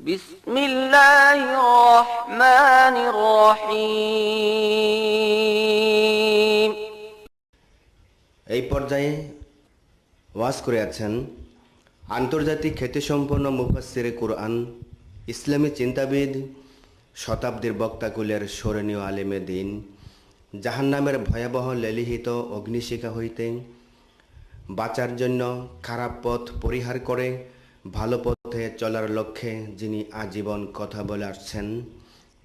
বিসমিল্লাহির রহমানির রহিম। এই পর্যায়ে ওয়াজ করে আছেন আন্তর্জাতিক খ্যাতিসম্পন্ন মুফাসসিরে কুরআন, ইসলামী চিন্তাবিদ, শতাব্দীর বক্তাকুলের স্মরণীয় আলেমে দ্বীন, জাহান্নামের ভয়াবহ লেলিহিত অগ্নিশিখা হইতে বাঁচার জন্য খারাপ পথ পরিহার করে ভালো পথে চলার লক্ষ্যে যিনি আজীবন কথা বলে আসছেন,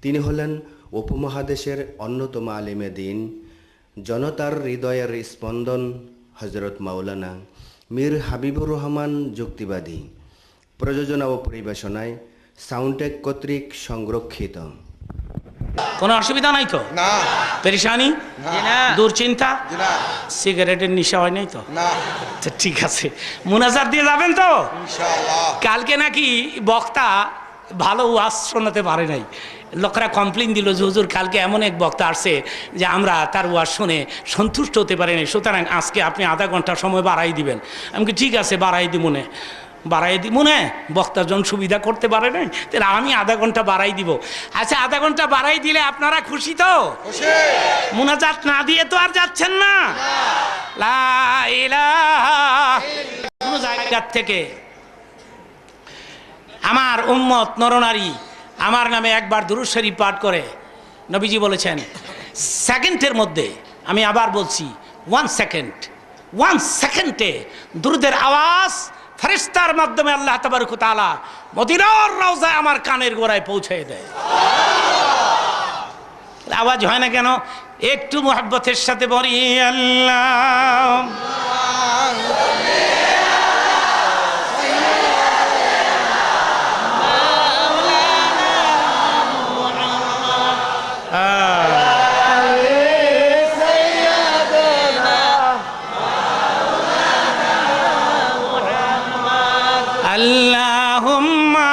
তিনি হলেন উপমহাদেশের অন্যতম আলেমে দ্বীন, জনতার হৃদয়ের স্পন্দন হযরত মাওলানা মীর হাবিবুর রহমান যুক্তিবাদী। প্রযোজনা ও পরিবেশনায় সাউন্ডটেক কর্তৃক সংরক্ষিত। কোনো অসুবিধা নাই তো? না। পেরেশানি? না। দুশ্চিন্তা? না। সিগারেটের নেশা হয় নাই তো? না। আচ্ছা, ঠিক আছে। মুনাজাত দিয়ে যাবেন তো? ইনশাআল্লাহ। কালকে নাকি বক্তা ভালো ওয়াজ শোনাতে পারে নাই, লোকেরা কমপ্লেন দিল যে হুজুর কালকে এমন এক বক্তা আসছে যে আমরা তার ওয়াজ শুনে সন্তুষ্ট হতে পারি নাই, সুতরাং আজকে আপনি আধা ঘন্টা সময় বাড়াই দিবেন। আমি কি ঠিক আছে, বাড়াই দিব মনে বক্তার জন সুবিধা করতে পারে নাই, তাহলে আমি আধা ঘন্টা বাড়াই দিব। আচ্ছা, আধা ঘন্টা বাড়াই দিলে আপনারা খুশি তো? মুনাজাত না দিয়ে তো আর যাচ্ছেন না। লা ইলাহা কোন জায়গা থেকে আমার উম্মত নরনারী আমার নামে একবার দুরূদ শরীফ পাঠ করে, নবীজি বলেছেন সেকেন্ডের মধ্যে, আমি আবার বলছি 1 সেকেন্ডে দুরুদের আওয়াজ ফেরেশতার মাধ্যমে আল্লাহ তাবারক ওয়া তাআলা মদিনার রওজায় আমার কানের গোড়ায় পৌঁছে দেয়। আওয়াজ হয় না কেন? একটু মুহাব্বতের সাথে বলি আল্লাহ। আল্লাহুম্মা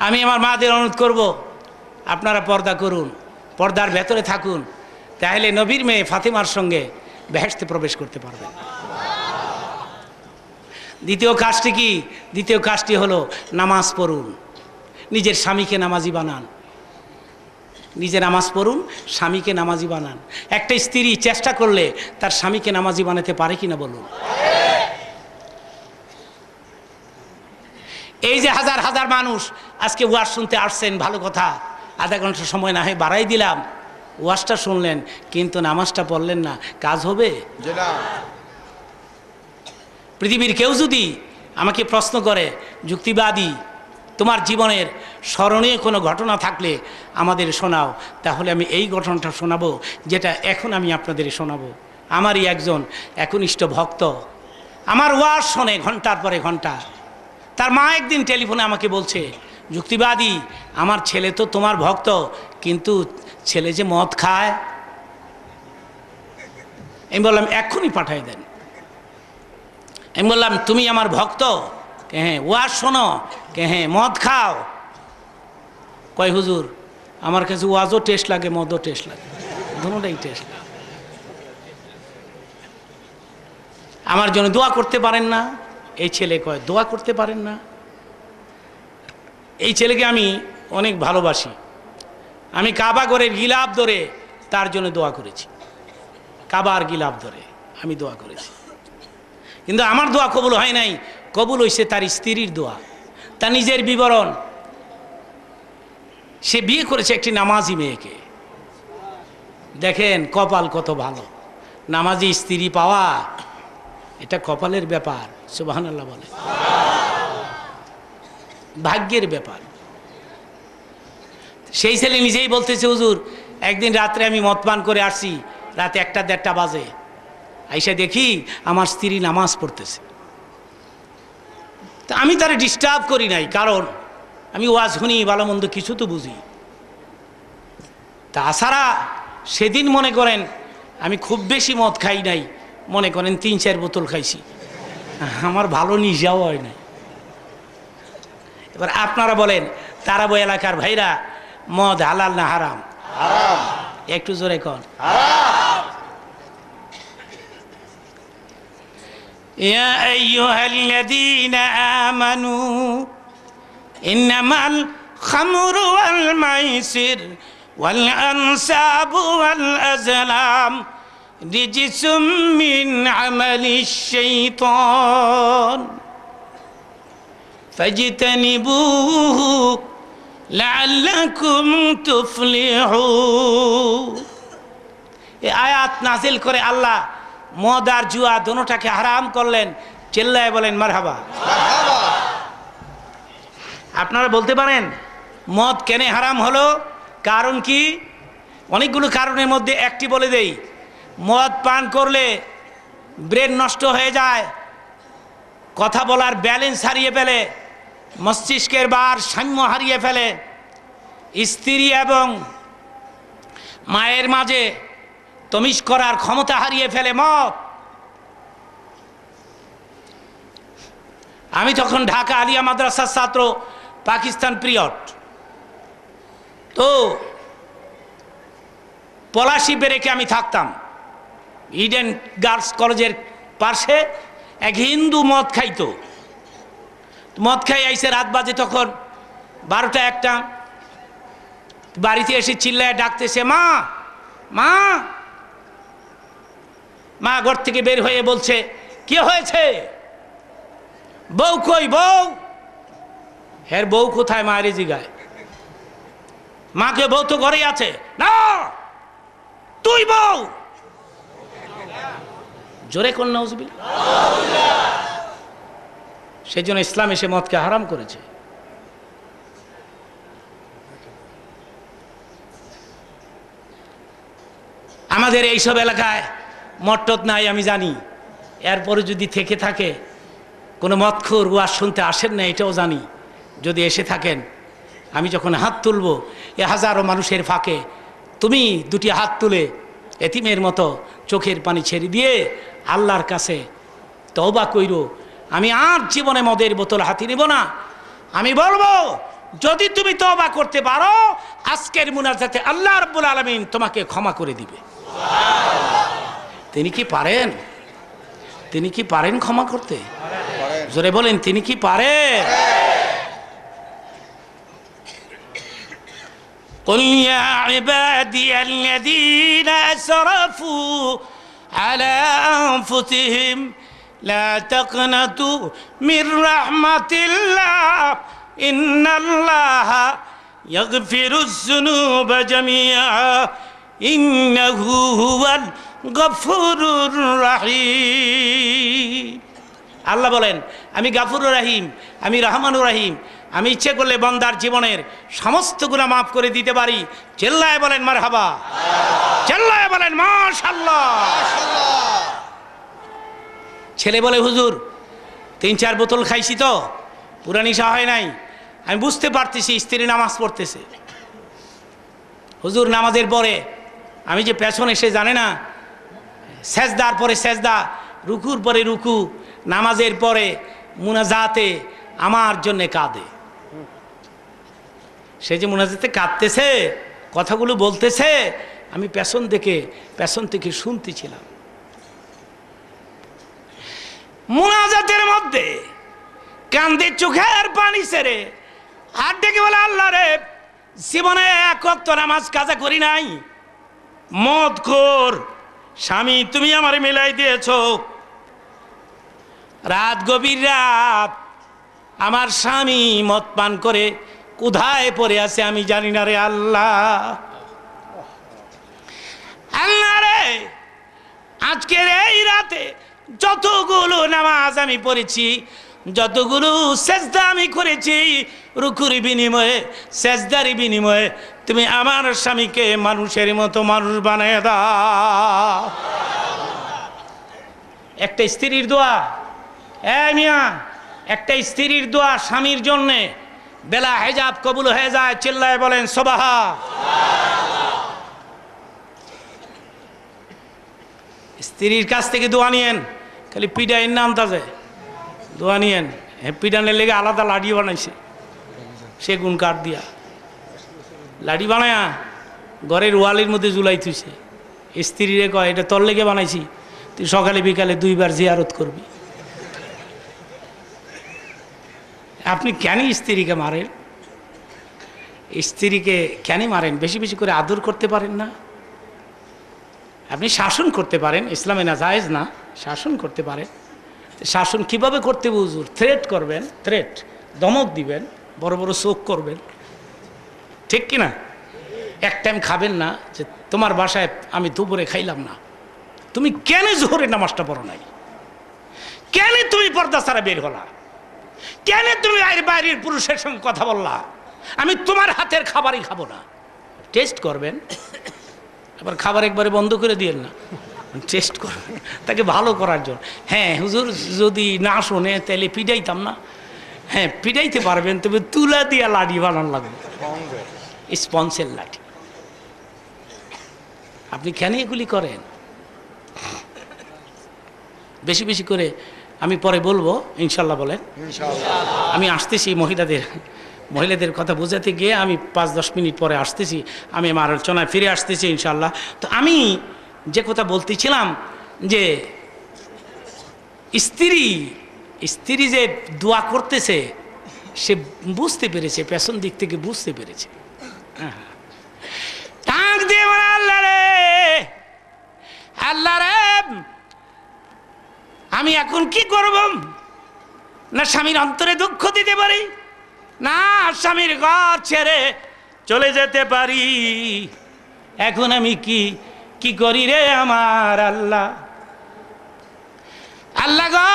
আমি আমার মাদের অনুরোধ করব, আপনারা পর্দা করুন, পর্দার ভেতরে থাকুন, তাহলে নবীর মেয়ে ফাতেমার সঙ্গে বেহেশতে প্রবেশ করতে পারবেন। দ্বিতীয় কাজটি কি? দ্বিতীয় কাজটি হলো নামাজ পড়ুন, নিজের স্বামীকে নামাজি বানান। নিজে নামাজ পড়ুন, স্বামীকে নামাজি বানান। একটা স্ত্রী চেষ্টা করলে তার স্বামীকে নামাজি বানাতে পারে কিনা বলুন? এই যে হাজার হাজার মানুষ আজকে ওয়াজ শুনতে আসছেন, ভালো কথা, আধা ঘন্টা সময় না হয় বাড়াই দিলাম, ওয়াজটা শুনলেন কিন্তু নামাজটা পড়লেন না, কাজ হবে? পৃথিবীর কেউ যদি আমাকে প্রশ্ন করে, যুক্তিবাদী তোমার জীবনের স্মরণীয় কোনো ঘটনা থাকলে আমাদের শোনাও, তাহলে আমি এই ঘটনাটা শোনাবো যেটা এখন আমি আপনাদের শোনাবো। আমারই একজন একনিষ্ঠ ভক্ত আমার ওয়াজ শোনে ঘন্টার পরে ঘন্টা। তার মা একদিন টেলিফোনে আমাকে বলছে, যুক্তিবাদী আমার ছেলে তো তোমার ভক্ত, কিন্তু ছেলে যে মদ খায়। আমি বললাম এক্ষুনি পাঠাই দেন। আমি বললাম তুমি আমার ভক্ত? হ্যাঁ। ওয়াজ শোনো? হ্যাঁ। মদ খাও? কয় হুজুর আমার কাছে ওয়াজও টেস্ট লাগে, মদও টেস্ট লাগে, দুটোটাই টেস্ট লাগে। আমার জন্য দোয়া করতে পারেন না? এই ছেলে কয় দোয়া করতে পারেন না? এই ছেলেকে আমি অনেক ভালোবাসি, আমি কাবা ঘরের গিলাফ ধরে তার জন্য দোয়া করেছি, কাবার গিলাফ ধরে আমি দোয়া করেছি, কিন্তু আমার দোয়া কবুল হয় নাই, কবুল হয়েছে তার স্ত্রীর দোয়া। তার নিজের বিবরণ, সে বিয়ে করেছে একটি নামাজি মেয়েকে। দেখেন কপাল কত ভালো, নামাজি স্ত্রী পাওয়া এটা কপালের ব্যাপার। সুবহানাল্লাহ বলে, ভাগ্যের ব্যাপার। সেই ছেলে নিজেই বলতেছে, হুজুর একদিন রাত্রে আমি মদ পান করে আসছি, রাতে 1-1:30 বাজে, আইসা দেখি আমার স্ত্রী নামাজ পড়তেছে। তা আমি তারে ডিস্টার্ব করি নাই, কারণ আমি ওয়াজ শুনি, ভালো মন্দ কিছু তো বুঝি। তাছাড়া সেদিন মনে করেন আমি খুব বেশি মদ খাই নাই, মনে করেন 3-4 বোতল খাইছি। আমার ভালো নিশাও হয় না। এবার আপনারা বলেন তারাবো এলাকার ভাইরা, মদ হালাল না হারাম? একটু জোরে কন। ইয়া আইয়ুহাল্লাযীনা আমানু ইন্নামাল খামরু ওয়াল মাইসির ওয়াল আনসাবু ওয়াল আজলাম রিজসুম মিন আমালিশ শাইতান ফাজতানিবুহু লাআল্লাকুম তুফলিহুন। এই আয়াত নাজিল করে আল্লাহ মদ আর জুয়া দুটোটাকে হারাম করলেন। চিল্লায় বলেন মারহাবা। আপনারা বলতে পারেন মদ কেন হারাম হলো, কারণ কি? অনেকগুলো কারণের মধ্যে একটি বলে দেই। মদ পান করলে ব্রেন নষ্ট হয়ে যায়, কথা বলার ব্যালেন্স হারিয়ে ফেলে, মস্তিষ্কের ভারসাম্য হারিয়ে ফেলে, স্ত্রী এবং মায়ের মাঝে তমিজ করার ক্ষমতা হারিয়ে ফেলে মদ। আমি তখন ঢাকা আলিয়া মাদ্রাসার ছাত্র, পাকিস্তান পিরিয়ড, তো পলাশি ব্রেকে আমি থাকতাম। ইডেন গার্লস কলেজের পাশে এক হিন্দু মদ খাইতো। মদ খাই আইসে, রাত বাজে তখন 12টা 1টা। বাড়িতে এসে চিল্লায় ডাকতেছে, মা মা মা। ঘর থেকে বের হয়ে বলছে, কি হয়েছে? বউ কই? বউ? হ্যাঁ, বউ কোথায়? মায়ের জিগায়। মাকে, বউ তো ঘরেই আছে। না, তুই বউ। জোরে কোন নাউজুবিল্লাহ। সেই জন্য ইসলাম এসে মদকে হারাম করেছে। আমাদের এইসব এলাকায় মট্টত নাই আমি জানি, এরপরে যদি থেকে থাকে কোনো মদখোর ওয়াজ শুনতে আসেন না এটাও জানি। যদি এসে থাকেন, আমি যখন হাত তুলব এ হাজারো মানুষের ফাঁকে তুমি দুটি হাত তুলে এতিমের মতো চোখের পানি ছেড়ে দিয়ে আল্লাহর কাছে তওবা কইরো, আমি আর জীবনে মদের বোতল হাতে নিব না। আমি বলবো, যদি তুমি তওবা করতে পারো, আজকের মুনাজাতে আল্লাহ রাব্বুল আলামিন তোমাকে ক্ষমা করে দিবে। তিনি কি পারেন? তিনি কি পারেন ক্ষমা করতে? জোরে বলেন, তিনি কি পারেন? قل يا عبادي الذين أسرفوا على أنفسهم لا تقنطوا من رحمة الله إن الله يغفر الذنوب جميعا إنه هو الغفور الرحيم। আল্লাহ বলেন, আমি গাফুরুর রহিম, আমি রহমানুর রহিম। আমি ইচ্ছে করলে বান্দার জীবনের সমস্ত গুনাহ মাফ করে দিতে পারি। চিল্লায় বলেন মারহাবা, চিল্লায় বলেন মাশাআল্লাহ। ছেলে বলে, হুজুর 3-4 বোতল খাইছি তো পুরা নিশা হয় নাই। আমি বুঝতে পারতেছি স্ত্রী নামাজ পড়তেছে। হুজুর নামাজের পরে আমি যে পেছনে, সে জানে না, সেজদার পরে সেজদা, রুকুর পরে রুকু, নামাজের পরে মুনাজাতে আমার জন্য কাঁদে। সে যে মুনাজাতে কাঁদতেছে, কথাগুলো বলতেছে, আমি পেছন থেকে শুনতেছিলাম। মুনাজাতের মধ্যে কান্দে চোখের পানি ছেড়ে হাত ডেকে বলে, আল্লাহ রে, জীবনে এক ওয়াক্ত নামাজ কাজা করি নাই, মদখোর স্বামী তুমি আমারে মিলাই দিয়েছো। রাত, গভীর রাত, আমার স্বামী মদ পান করে কোথায় পড়ে আছে আমি জানি না রে আল্লাহ। আল্লাহ রে, আজকের এই রাতে যতগুলো নামাজ আমি পড়েছি, যতগুলো সেজদা আমি করেছি, রুকুর বিনিময়ে, সেজদার বিনিময়ে তুমি আমার স্বামীকে মানুষের মতো মানুষ বানায় দাও। একটা স্ত্রীর দোয়া, মিয়া, একটা স্ত্রীর দোয়া স্বামীর জন্যে বেলা হেজাব কবুল হয়ে যায়। চিল্লায় বলেন সুবহান। স্ত্রীর কাছ থেকে দোয়া নিয়েন, খালি পিডাইয়ের নাম তাজে। দোয়া নিয়েন। হ্যাপি ডানের লেগে আলাদা লাঠি বানাইছে সেগুন কাঠ দিয়া, লাঠি বানায়া ঘরের ওয়ালের মধ্যে ঝুলাই থুইছে। স্ত্রীরে কয় এটা তোর লেগে বানাইছি, তুই সকালে বিকালে 2 বার জিয়ারত করবি। আপনি কেন স্ত্রীকে মারেন? স্ত্রীকে কেন মারেন? বেশি বেশি করে আদর করতে পারেন না? আপনি শাসন করতে পারেন, ইসলামে না জায়েজ না, শাসন করতে পারেন। শাসন কিভাবে করতে হুজুর? থ্রেট করবেন, থ্রেট, ধমক দিবেন, বড় বড় চোখ করবেন, ঠিক কিনা? এক টাইম খাবেন না যে তোমার বাসায় আমি দুপুরে খাইলাম না, তুমি কেন জোহরের নামাজটা পড়ো নাই, কেন তুমি পর্দা ছাড়া বের হলা, কেন তুমি বাইরের পুরুষের সঙ্গে কথা বললা, আমি তোমার হাতের খাবারই খাবো না। টেস্ট করবেন, আবার খাবার একবারে বন্ধ করে দিয়েন না, টেস্ট করবেন তাকে ভালো করার জন্য। হ্যাঁ হুজুর যদি না শোনে তাহলে পিটাইতাম না, হ্যাঁ পিটাইতে পারবেন, তবে তুলা দিয়া লাঠি বানানো লাগবে, স্পঞ্জের লাঠি। আপনি কেন এগুলি করেন? বেশি বেশি করে আমি পরে বলবো ইনশাল্লাহ, বলেন। আমি আসতেছি মহিলাদের কথা বোঝাতে গিয়ে আমি 5-10 মিনিট পরে আসতেছি, আমি আমার আলোচনায় ফিরে আসতেছি ইনশাল্লাহ। তো আমি যে কথা বলতেছিলাম যে স্ত্রী যে দোয়া করতেছে সে বুঝতে পেরেছে, পেছন দিক থেকে বুঝতে পেরেছে। ডাক দিয়ে আল্লাহ রে, আল্লাহ রে, আমি এখন কি করব? না স্বামীর অন্তরে দুঃখ দিতে পারি, না স্বামীর ঘর ছেড়ে চলে যেতে পারি। এখন আমি কি করি রে আমার আল্লাহ? আল্লাহ গো,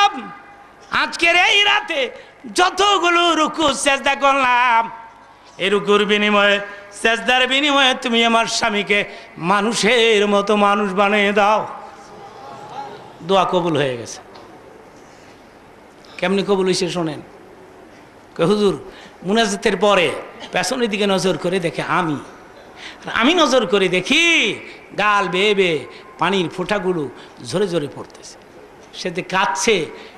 আজকের এই রাতে যতগুলো রুকু সেজদা করলাম, এই রুকুর বিনিময়ে, সেজদার বিনিময়ে তুমি আমার স্বামীকে মানুষের মতো মানুষ বানিয়ে দাও। দোয়া কবুল হয়ে গেছে। কেমনি কবুল হয়েছে শোনেন। হুজুর মুনাজাতের পরে পেছনের দিকে নজর করে দেখে আমি নজর করে দেখি গাল বেয়ে বেয়ে পানির ফোঁটাগুলো ঝরে ঝরে পড়তেছে, সে যে কাঁদছে,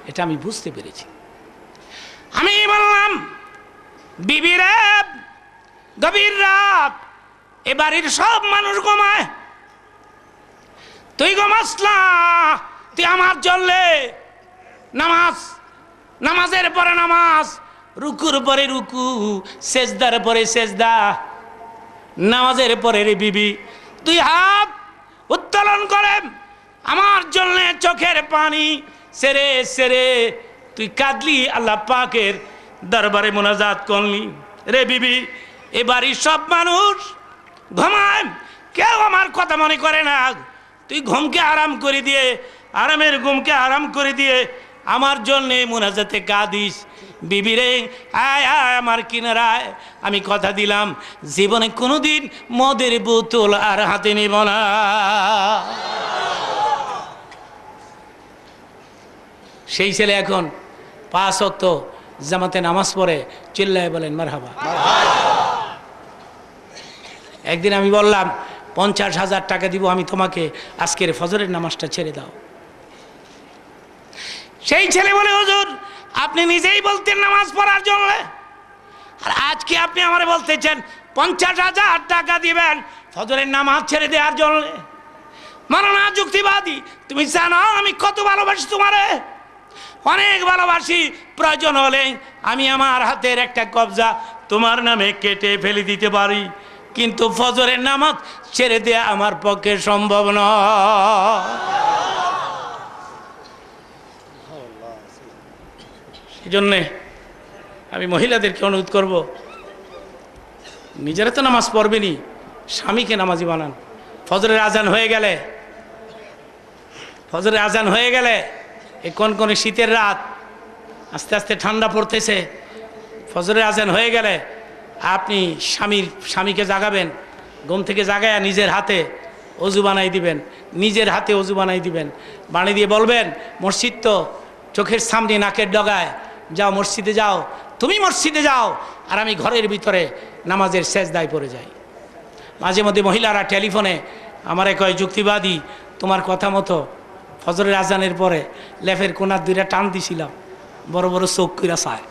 এটা আমি বুঝতে পেরেছি। আমি বললাম, বিবিরা, গভীর রাত, এ বাড়ির সব মানুষ ঘুমায়, তুই ঘুমাস না, তুই আমার জন্যে নামাজের পরে নামাজ, রুকুর পরে রুকু, সেজদার পরে সেজদা, নামাজের পরে রে বিবি 2 হাত উত্তোলন করে আমার জন্য চোখের পানি সেরে সেরে তুই কাঁদলি, আল্লাহ পাকের দরবারে মোনাজাত করলি। রে বিবি, এ বাড়ির সব মানুষ ঘুমায়, কেউ আমার কথা মনে করে না, তুই ঘুমকে আরাম করে দিয়ে, আরামের ঘুমকে আরাম করে দিয়ে আমার জন্যে মোনাজাতে কাঁদিস। বিবি রে, আয় আয় আমার কিনারায়, আমি কথা দিলাম জীবনে কোনোদিন মদের বোতল আর হাতে নেব না। সেই ছেলে এখন 5 ওয়াক্ত জামাতে নামাজ পড়ে, চিল্লায় বলেন মারহাবা। একদিন আমি বললাম 50,000 টাকা দিব আমি তোমাকে, আজকের ফজরের নামাজটা ছেড়ে দাও। সেই ছেলে বলে, হুজুর আপনি নিজেই বলতেন নামাজ পড়ার জন্য, আর আজকে আপনি আমারে বলতেছেন 50,000 টাকা দিবেন ফজরের নামাজ ছেড়ে দেওয়ার জন্য। মানো না যুক্তিবাদী, তুমি জানো আমি কত ভালোবাসি তোমারে, অনেক ভালোবাসি, প্রয়োজন হলে আমি আমার হাতের একটা কবজা তোমার নামে কেটে ফেলে দিতে পারি, কিন্তু ফজরের নামাজ ছেড়ে দেয়া আমার পক্ষে সম্ভব নয়। এই জন্যে আমি মহিলাদেরকে অনুরোধ করব, নিজেরা তো নামাজ পড়বেনি, স্বামীকে নামাজি বানান। ফজরের আজান হয়ে গেলে এই কনকনে শীতের রাত, আস্তে আস্তে ঠান্ডা পড়তেছে, ফজরের আজান হয়ে গেলে আপনি স্বামীকে জাগাবেন, ঘুম থেকে জাগায়া নিজের হাতে অজু বানাই দিবেন, বানিয়ে দিয়ে বলবেন, মসজিদ তো চোখের সামনে নাকের ডগায়, যাও মসজিদে যাও, তুমি মসজিদে যাও, আর আমি ঘরের ভিতরে নামাজের সেজদায় পড়ে যাই। মাঝে মধ্যে মহিলারা টেলিফোনে আমারে কয়, যুক্তিবাদী তোমার কথা মতো ফজরের আজানের পরে লেফের কোনার 2টা টান দিছিলাম, বড় বড় চোখ কইরা চায়,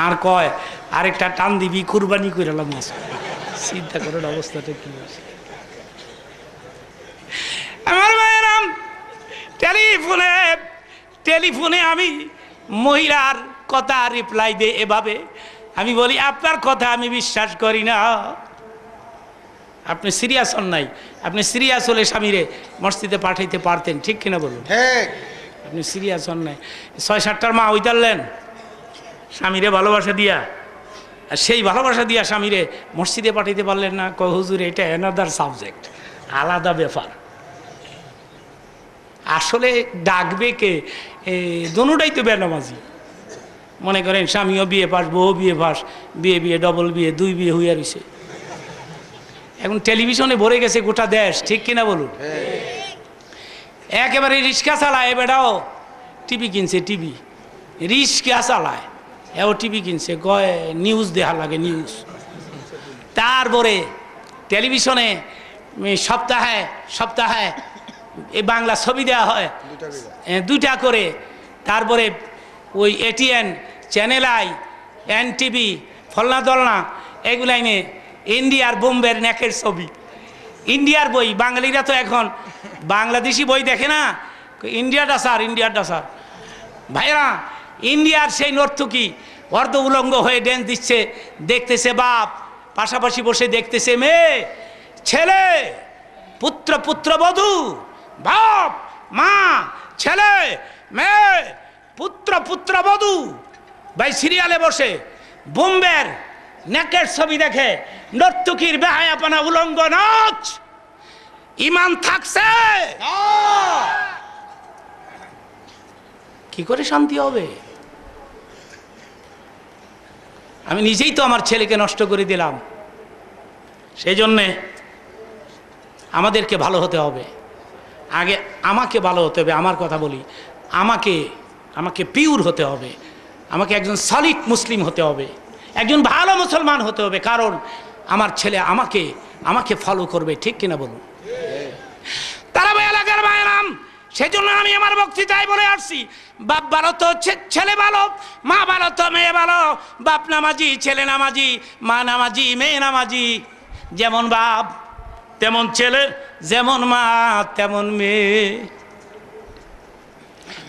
আর কয় আরেকটা টান দিবি কুরবানি করে মাছ। চিন্তা করেন অবস্থাটা কি হয়েছে। আমার ভাইয়েরাম, টেলিফোনে আমি মহিলার কথা রিপ্লাই দে এভাবে, আমি বলি আপনার কথা আমি বিশ্বাস করি না। আপনি সিরিয়াস হন নাই, আপনি সিরিয়াস হলে স্বামীরে মসজিদে পাঠাইতে পারতেন, ঠিক কিনা বলুন? আপনি সিরিয়াস হন নাই। 6-7টার মা ওইতারলেন স্বামীরে ভালোবাসা দিয়া, আর সেই ভালোবাসা দিয়া স্বামীরে মসজিদে পাঠাইতে পারলেন না। কয় হুজুর এটা অ্যানাদার সাবজেক্ট, আলাদা ব্যাপার। আসলে ডাকবে কে? দোনোটাই তো বেনামাজি। মনে করেন স্বামীও বিয়ে পাস, বউ বিয়ে পাস, বিয়ে ডবল বিয়ে, 2 বিয়ে হইয়া রয়েছে। এখন টেলিভিশনে ভরে গেছে গোটা দেশ, ঠিক কিনা বলুন? একেবারে রিক্সা চালায় বেটাও টিভি কিনছে, টিভি রিক্সা চালায় এও টিভি কিনছে, কয় নিউজ দেখা লাগে নিউজ। তারপরে টেলিভিশনে সপ্তাহে এই বাংলা ছবি দেওয়া হয় 2টা করে। তারপরে ওই ATN, channel I, NTV, Falna দলনা এগুলাই নিয়ে ইন্ডিয়ার বোম্বের নেকের ছবি, ইন্ডিয়ার বই। বাঙালিরা তো এখন বাংলাদেশি বই দেখে না, ইন্ডিয়াটা স্যার। ভাইরা, ইন্ডিয়ার সেই নর্তকী অর্ধ উলঙ্গ হয়ে ড্যান্স দিচ্ছে, দেখতেছে বাপ, পাশাপাশি বসে দেখতেছে মেয়ে, ছেলে, পুত্রবধূ, বাপ, মা, ছেলে, মেয়ে, পুত্রবধূ ভাই সিরিয়ালে বসে বোম্বের নেকের ছবি দেখে, নর্তকীর বেহায়াপনা, উলঙ্গ নাচ। ইমান থাকছে? কি করে শান্তি হবে? আমি নিজেই তো আমার ছেলেকে নষ্ট করে দিলাম। সেই জন্যে আমাদেরকে ভালো হতে হবে, আগে আমাকে ভালো হতে হবে। আমার কথা বলি, আমাকে পিওর হতে হবে, আমাকে একজন সলিড মুসলিম হতে হবে, একজন ভালো মুসলমান হতে হবে, কারণ আমার ছেলে আমাকে ফলো করবে, ঠিক কিনা বলুন? তারা এলাকার ভাইরাম, সেজন্য আমি আমার বক্তৃতায় বলে আসছি, বাপ ভালো তো ছেলে ভালো, মা ভালো তো মেয়ে ভালো। বাপ নামাজি, ছেলে নামাজি, মা নামাজি, মেয়ে নামাজি। যেমন বাপ তেমন ছেলে, যেমন মা তেমন মেয়ে।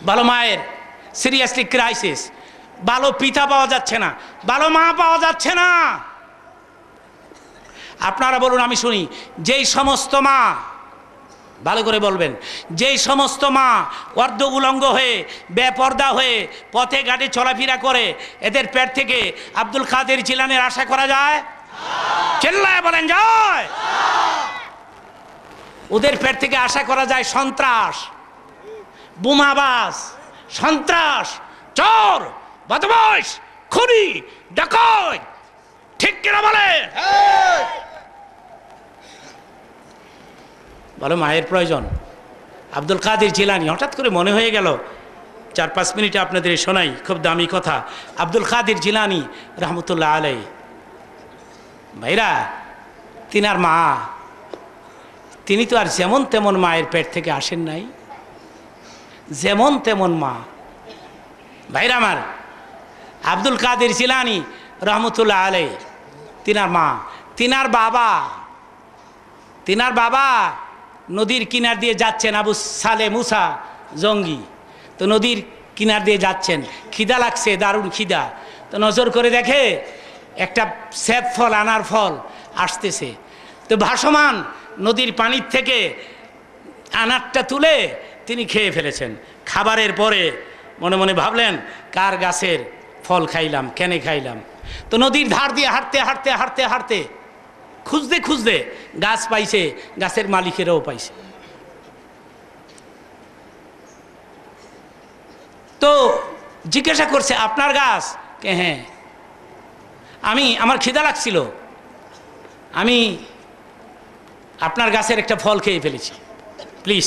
ভালো মায়ের সিরিয়াসলি ক্রাইসিস, ভালো পিতা পাওয়া যাচ্ছে না, ভালো মা পাওয়া যাচ্ছে না। আপনারা বলুন, আমি শুনি। যেই সমস্ত মা, ভালো করে বলবেন, যেই সমস্ত মা অর্ধ উলঙ্গ হয়ে, বেপর্দা হয়ে পথে ঘাটে চলাফেরা করে, এদের পেট থেকে আব্দুল কাদের জিলানীর আশা করা যায়? চিল্লায় বলেন যায়? ওদের পেট থেকে আশা করা যায় সন্ত্রাস, বোমাবাজ, সন্ত্রাস, চোর, বদমাশ, খুনি, ডাকাত, ঠিক কিনা বলে? ভালো মায়ের প্রয়োজন। আব্দুল কাদের জিলানী, হঠাৎ করে মনে হয়ে গেল 4-5 মিনিটে আপনাদের শোনাই, খুব দামি কথা। আব্দুল কাদের জিলানী রহমতুল্লাহ আলাই, ভাইরা, তিনার মা, তিনি তো আর যেমন তেমন মায়ের পেট থেকে আসেন নাই, যেমন তেমন মা। ভাইরা আমার, আব্দুল কাদের জিলানী রহমতুল্লাহ আলাই, তিনার মা, তিনার বাবা নদীর কিনার দিয়ে যাচ্ছেন, আবু সালে মুসা জঙ্গি। তো নদীর কিনার দিয়ে যাচ্ছেন, খিদা লাগছে, দারুণ খিদা। তো নজর করে দেখে একটা স্যাপ ফল, আনার ফল আসতেছে। তো ভাসমান নদীর পানির থেকে আনারটা তুলে তিনি খেয়ে ফেলেছেন। খাবারের পরে মনে মনে ভাবলেন, কার গাছের ফল খাইলাম, কেন খাইলাম? তো নদীর ধার দিয়ে হাঁটতে খুঁজতে গাছ পাইছে, গাছের মালিকেরাও পাইছে। তো জিজ্ঞাসা করছে, আপনার গাছ? কে হ্যাঁ, আমার খিদা লাগছিল, আমি আপনার গাছের একটা ফল খেয়ে ফেলেছি, প্লিজ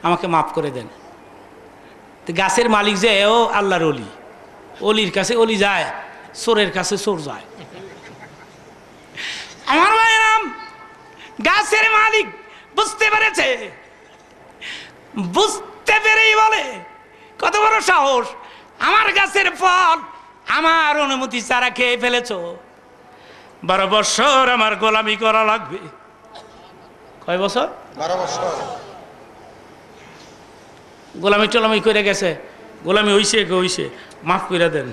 আমাকে মাফ করে দেন। তো গাছের মালিক যে ও আল্লাহর অলি, অলির কাছে অলি যায়, চোরের কাছে চোর যায়। আমার ভাইরাম, গাছের মালিক বুঝতে পেরেছে, বুঝতে পেরেই বলে, কত বড় সাহস, আমার গাছের ফল আমার অনুমতি ছাড়া খেয়ে ফেলেছো, 12 বছর আমার গোলামি করা লাগবে। কয় বছর? 12 বছর। গোলামি টোলামি করে গেছে, গোলামি হইছে মাফ করে দেন।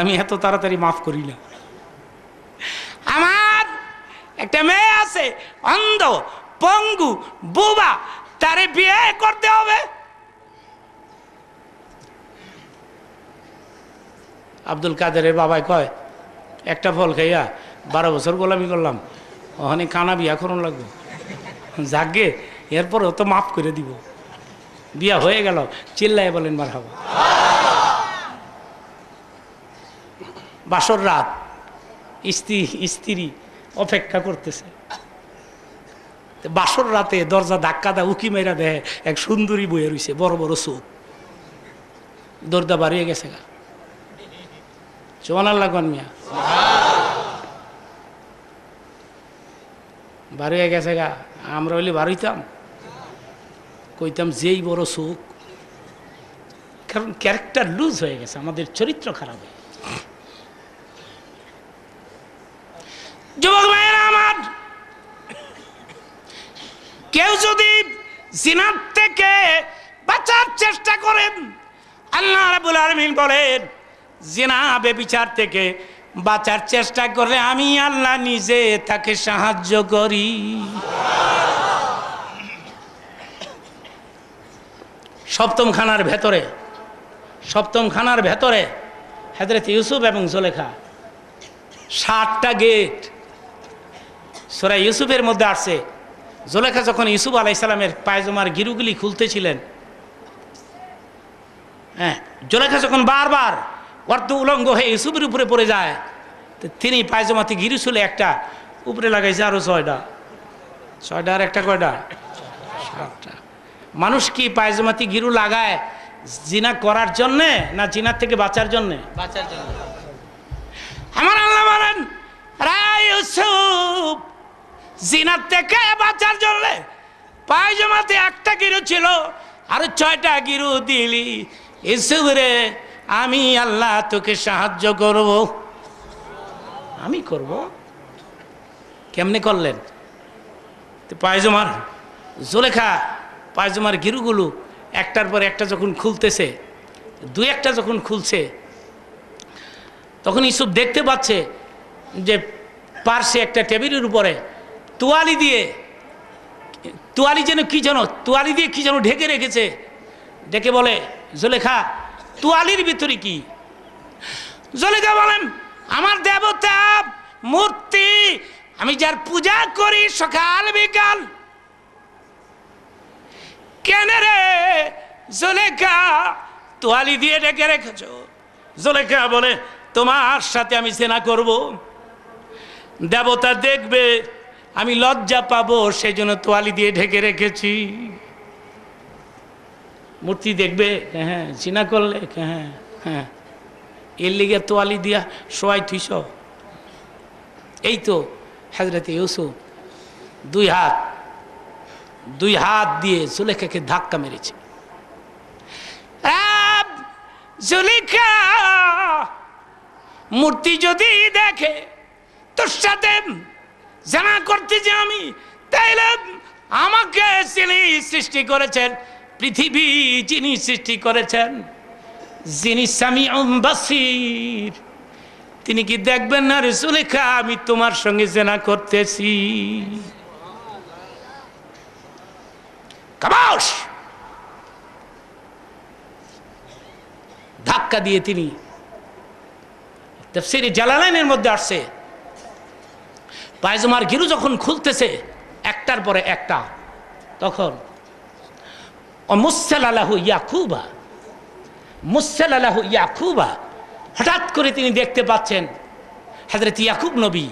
আমি এত তাড়াতাড়ি মাফ করি না। আমার একটা মেয়ে আছে অন্ধ, পঙ্গু, বোবা, তারে বিয়ে করতে হবে। আব্দুল কাদেরের বাবাই কয়, একটা ফল খাইয়া 12 বছর গোলামি করলাম, ওখানে কানা বিয়া করুন লাগবে। যাগে এরপর তো মাফ করে দিব। বিয়া হয়ে গেল, চিল্লাই বলেন মারহাবা। বাসর রাত, স্ত্রী অপেক্ষা করতেছে। বাসর রাতে দরজা ধাক্কা দেয়, উকি মেরা দেয়, এক সুন্দরী বইয়ে রয়েছে, বড় বড় চোখ, দরজা বাড়িয়ে গেছে গা। সুবহানাল্লাহ কোন মিয়া, বাড়িয়ে গেছে গা। আমরা হইলে বাড়িতাম, কইতাম যেই বড় চোখ, কারণ ক্যারেক্টার লুজ হয়ে গেছে, আমাদের চরিত্র খারাপ হয়ে। যুবক ভাইয়েরা আমার, কেউ যদি জিনার থেকে বাঁচার চেষ্টা করেন, আল্লাহ রাব্বুল আলামিন বলেন, জিনা ব্যভিচার থেকে বাঁচার চেষ্টা করলে আমি আল্লাহ নিজে তাকে সাহায্য করি। সপ্তম খানার ভেতরে হযরত ইউসুফ এবং জুলেখা, 7টা গেট সূরা ইউসুফের মধ্যে আসছে। জুলেখা যখন ইউসুফ আলাইহিস সালামের পায়জামার গিরুগুলি খুলতেছিলেন, হ্যাঁ, জুলেখা যখন বারবার অর্ধ উলঙ্গ হয়ে ইউসুফের উপরে পড়ে যায়, তো তিনি পায়জামাতে গিরু ছুলে একটা উপরে লাগাইছে, আরো 6টা আর একটা কয়টা? 7টা। মানুষ কি পায়জামাতে গিরু লাগায় জিনা করার জন্যে না জিনার থেকে বাঁচার জন্যে? বাঁচার জন্য। আমার আল্লাহ বলেন, রে ইউসুফ, জিনার থেকে বাঁচার জন্য পায়জামাতে একটা গিরু ছিল, আর 6টা গিরু দিলি। ইউসুফ রে, আমি আল্লাহ তোকে সাহায্য করব। আমি করব? কেমনে করলেন? তো পায়জামার জুলেখা পায়জামার গিরুগুলো একটার পর একটা যখন খুলতেছে, 2-1টা যখন খুলছে, তখন ইউসুফ দেখতে পাচ্ছে যে পার্শ্বে একটা টেবিলের উপরে তোয়ালি দিয়ে কি যেন ঢেকে রেখেছে। ডেকে বলে, জুলেখা, তোয়ালির ভিতরে কি? জুলেখা বলেন, আমার দেবতা মূর্তি, আমি যার পূজা করি সকাল বিকাল। কেন রে জুলেখা তোয়ালি দিয়ে ঢেকে রেখেছ? জুলেখা বলে, তোমার সাথে আমি জিনা করব, দেবতা দেখবে, আমি লজ্জা পাবো, সেই জন্য তোয়ালি দিয়ে ঢেকে রেখেছি। মূর্তি দেখবে, হ্যাঁ, জিনা করলে, হ্যাঁ, এর লিগে তোয়ালি দিয়া শোয়াই থুইস। এই তো হযরত ইউসুফ 2 হাত দিয়ে জুলেখাকে ধাক্কা মেরেছে। জুলেখা, মূর্তি যদি দেখে তোর সাথে জানা করতে যে আমি, তাইলে আমাকে যিনি সৃষ্টি করেছেন, পৃথিবী যিনি সৃষ্টি করেছেন, যিনি সামিউম বাসীর, তিনি কি দেখবেন না রে জুলেখা আমি তোমার সঙ্গে জেনা করতেছি? কাবাস ধাক্কা দিয়ে তিনি, তাফসীরে জালালাইনের মধ্যে আসছে, পায়জামার গিরু যখন খুলতেছে একটার পরে একটা, তখন মুসাল্লাহু ইয়াকুবা, হঠাৎ করে তিনি দেখতে পাচ্ছেন হযরত ইয়াকুব নবী